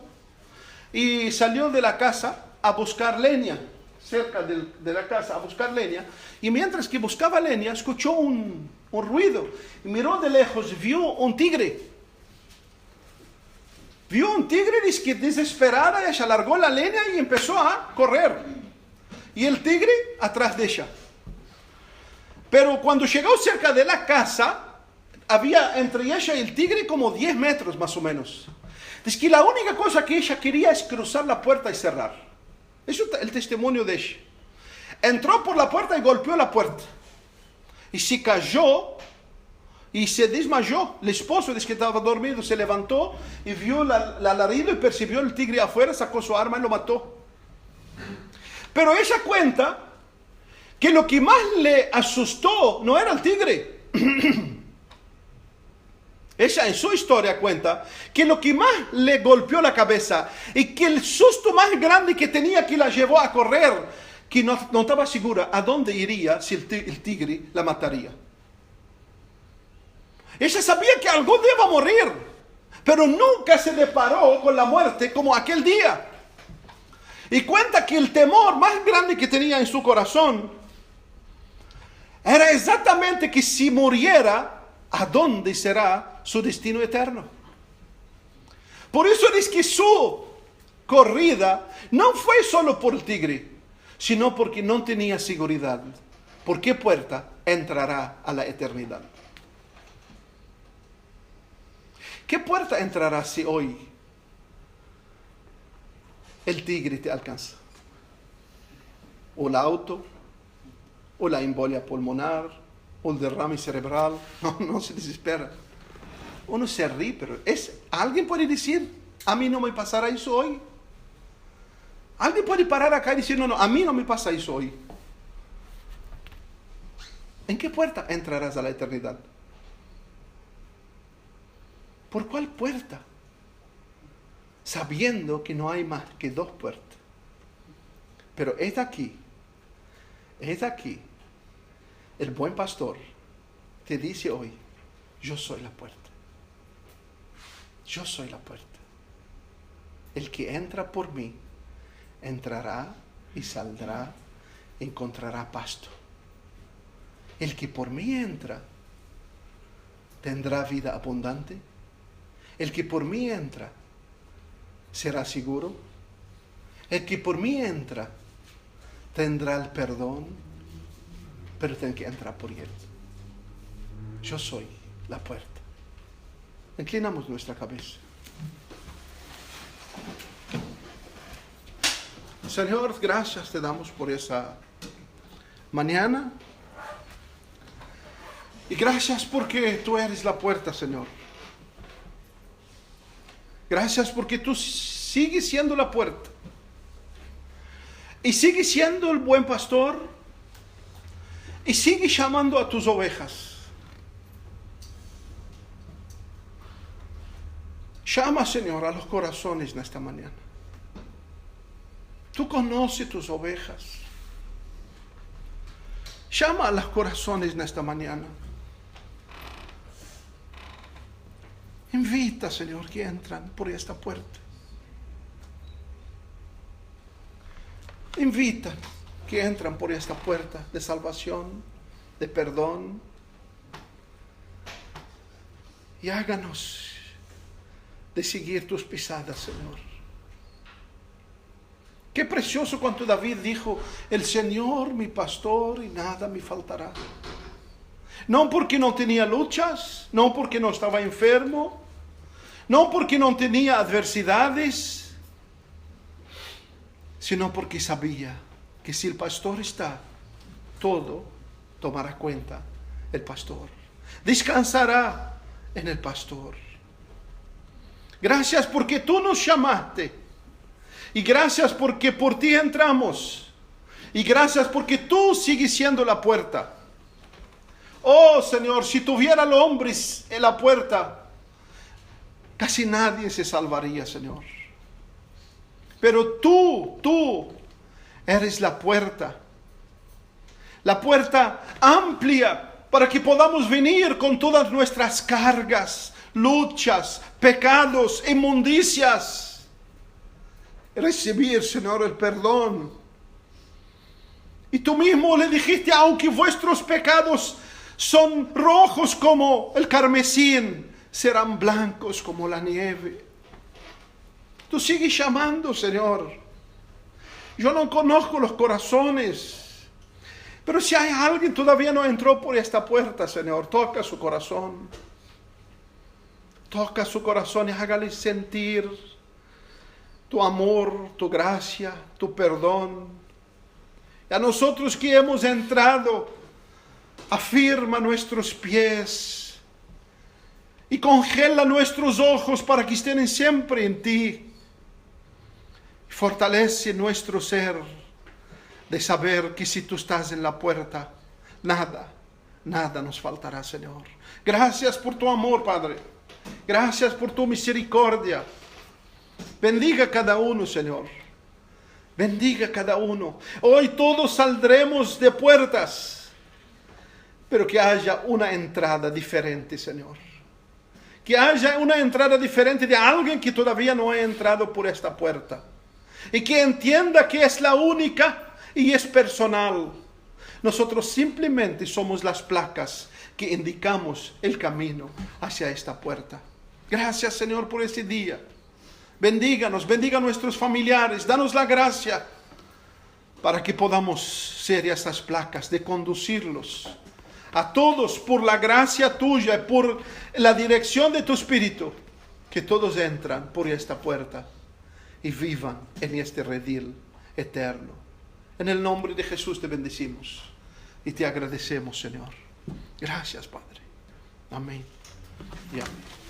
Speaker 1: y salió de la casa a buscar leña, cerca de la casa, a buscar leña, y mientras que buscaba leña, escuchó un ruido, y miró de lejos, vio un tigre, dice que desesperada, ella largó la leña y empezó a correr, y el tigre atrás de ella. Pero cuando llegó cerca de la casa, había entre ella y el tigre como 10 metros más o menos. Dice que la única cosa que ella quería es cruzar la puerta y cerrar. Eso es el testimonio de ella. Entró por la puerta y golpeó la puerta. Y se cayó y se desmayó. El esposo, desde que estaba dormido, se levantó y vio la alarido y percibió el tigre afuera, sacó su arma y lo mató. Pero ella cuenta que lo que más le asustó no era el tigre. Ella en su historia cuenta que lo que más le golpeó la cabeza y que el susto más grande que tenía que la llevó a correr, que no estaba segura a dónde iría si el tigre la mataría. Ella sabía que algún día iba a morir, pero nunca se deparó con la muerte como aquel día. Y cuenta que el temor más grande que tenía en su corazón era exactamente que si muriera, ¿a dónde será su destino eterno? Por eso es que su corrida no fue solo por el tigre, sino porque no tenía seguridad. ¿Por qué puerta entrará a la eternidad? ¿Qué puerta entrará si hoy el tigre te alcanza? ¿O el auto? ¿O la embolia pulmonar? ¿O el derrame cerebral? No se desespera. Uno se ríe, pero alguien puede decir, a mí no me pasará eso hoy. Alguien puede parar acá y decir, no, a mí no me pasa eso hoy. ¿En qué puerta entrarás a la eternidad? ¿Por cuál puerta? Sabiendo que no hay más que 2 puertas. Pero es aquí, el buen pastor te dice hoy, yo soy la puerta. Yo soy la puerta. El que entra por mí, entrará y saldrá, encontrará pasto. El que por mí entra, tendrá vida abundante. El que por mí entra, será seguro. El que por mí entra, tendrá el perdón, pero tiene que entrar por él. Yo soy la puerta. Inclinamos nuestra cabeza. Señor, gracias te damos por esa mañana. Y gracias porque tú eres la puerta, Señor. Gracias porque tú sigues siendo la puerta. Y sigues siendo el buen pastor. Y sigues llamando a tus ovejas. Llama, Señor, a los corazones en esta mañana. Tú conoces tus ovejas. Llama a los corazones en esta mañana. Invita, Señor, que entran por esta puerta. Invita que entran por esta puerta de salvación, de perdón. Y háganos de seguir tus pisadas, Señor. Qué precioso cuando David dijo, el Señor mi pastor y nada me faltará. No porque no tenía luchas, no porque no estaba enfermo, no porque no tenía adversidades, sino porque sabía que si el pastor está, todo tomará cuenta el pastor. Descansará en el pastor. Gracias porque tú nos llamaste. Y gracias porque por ti entramos. Y gracias porque tú sigues siendo la puerta. Oh Señor, si tuviera hombres en la puerta, casi nadie se salvaría, Señor. Pero tú eres la puerta. La puerta amplia para que podamos venir con todas nuestras cargas, luchas, pecados, inmundicias. Recibir, Señor, el perdón. Y tú mismo le dijiste, aunque vuestros pecados son rojos como el carmesí, serán blancos como la nieve. Tú sigues llamando, Señor. Yo no conozco los corazones. Pero si hay alguien que todavía no entró por esta puerta, Señor, toca su corazón. Toca su corazón y hágale sentir tu amor, tu gracia, tu perdón. Y a nosotros que hemos entrado, afirma nuestros pies y congela nuestros ojos para que estén siempre en ti. Fortalece nuestro ser de saber que si tú estás en la puerta, nada nos faltará, Señor. Gracias por tu amor, Padre. Gracias por tu misericordia. Bendiga cada uno, Señor. Bendiga cada uno. Hoy todos saldremos de puertas, pero que haya una entrada diferente, Señor. Que haya una entrada diferente de alguien que todavía no ha entrado por esta puerta. Y que entienda que es la única y es personal. Nosotros simplemente somos las placas que indicamos el camino hacia esta puerta. Gracias, Señor, por este día. Bendíganos, bendiga a nuestros familiares, danos la gracia para que podamos ser estas placas de conducirlos a todos por la gracia tuya y por la dirección de tu Espíritu, que todos entran por esta puerta y vivan en este redil eterno. En el nombre de Jesús te bendecimos y te agradecemos, Señor. Gracias, Padre. Amén y amén.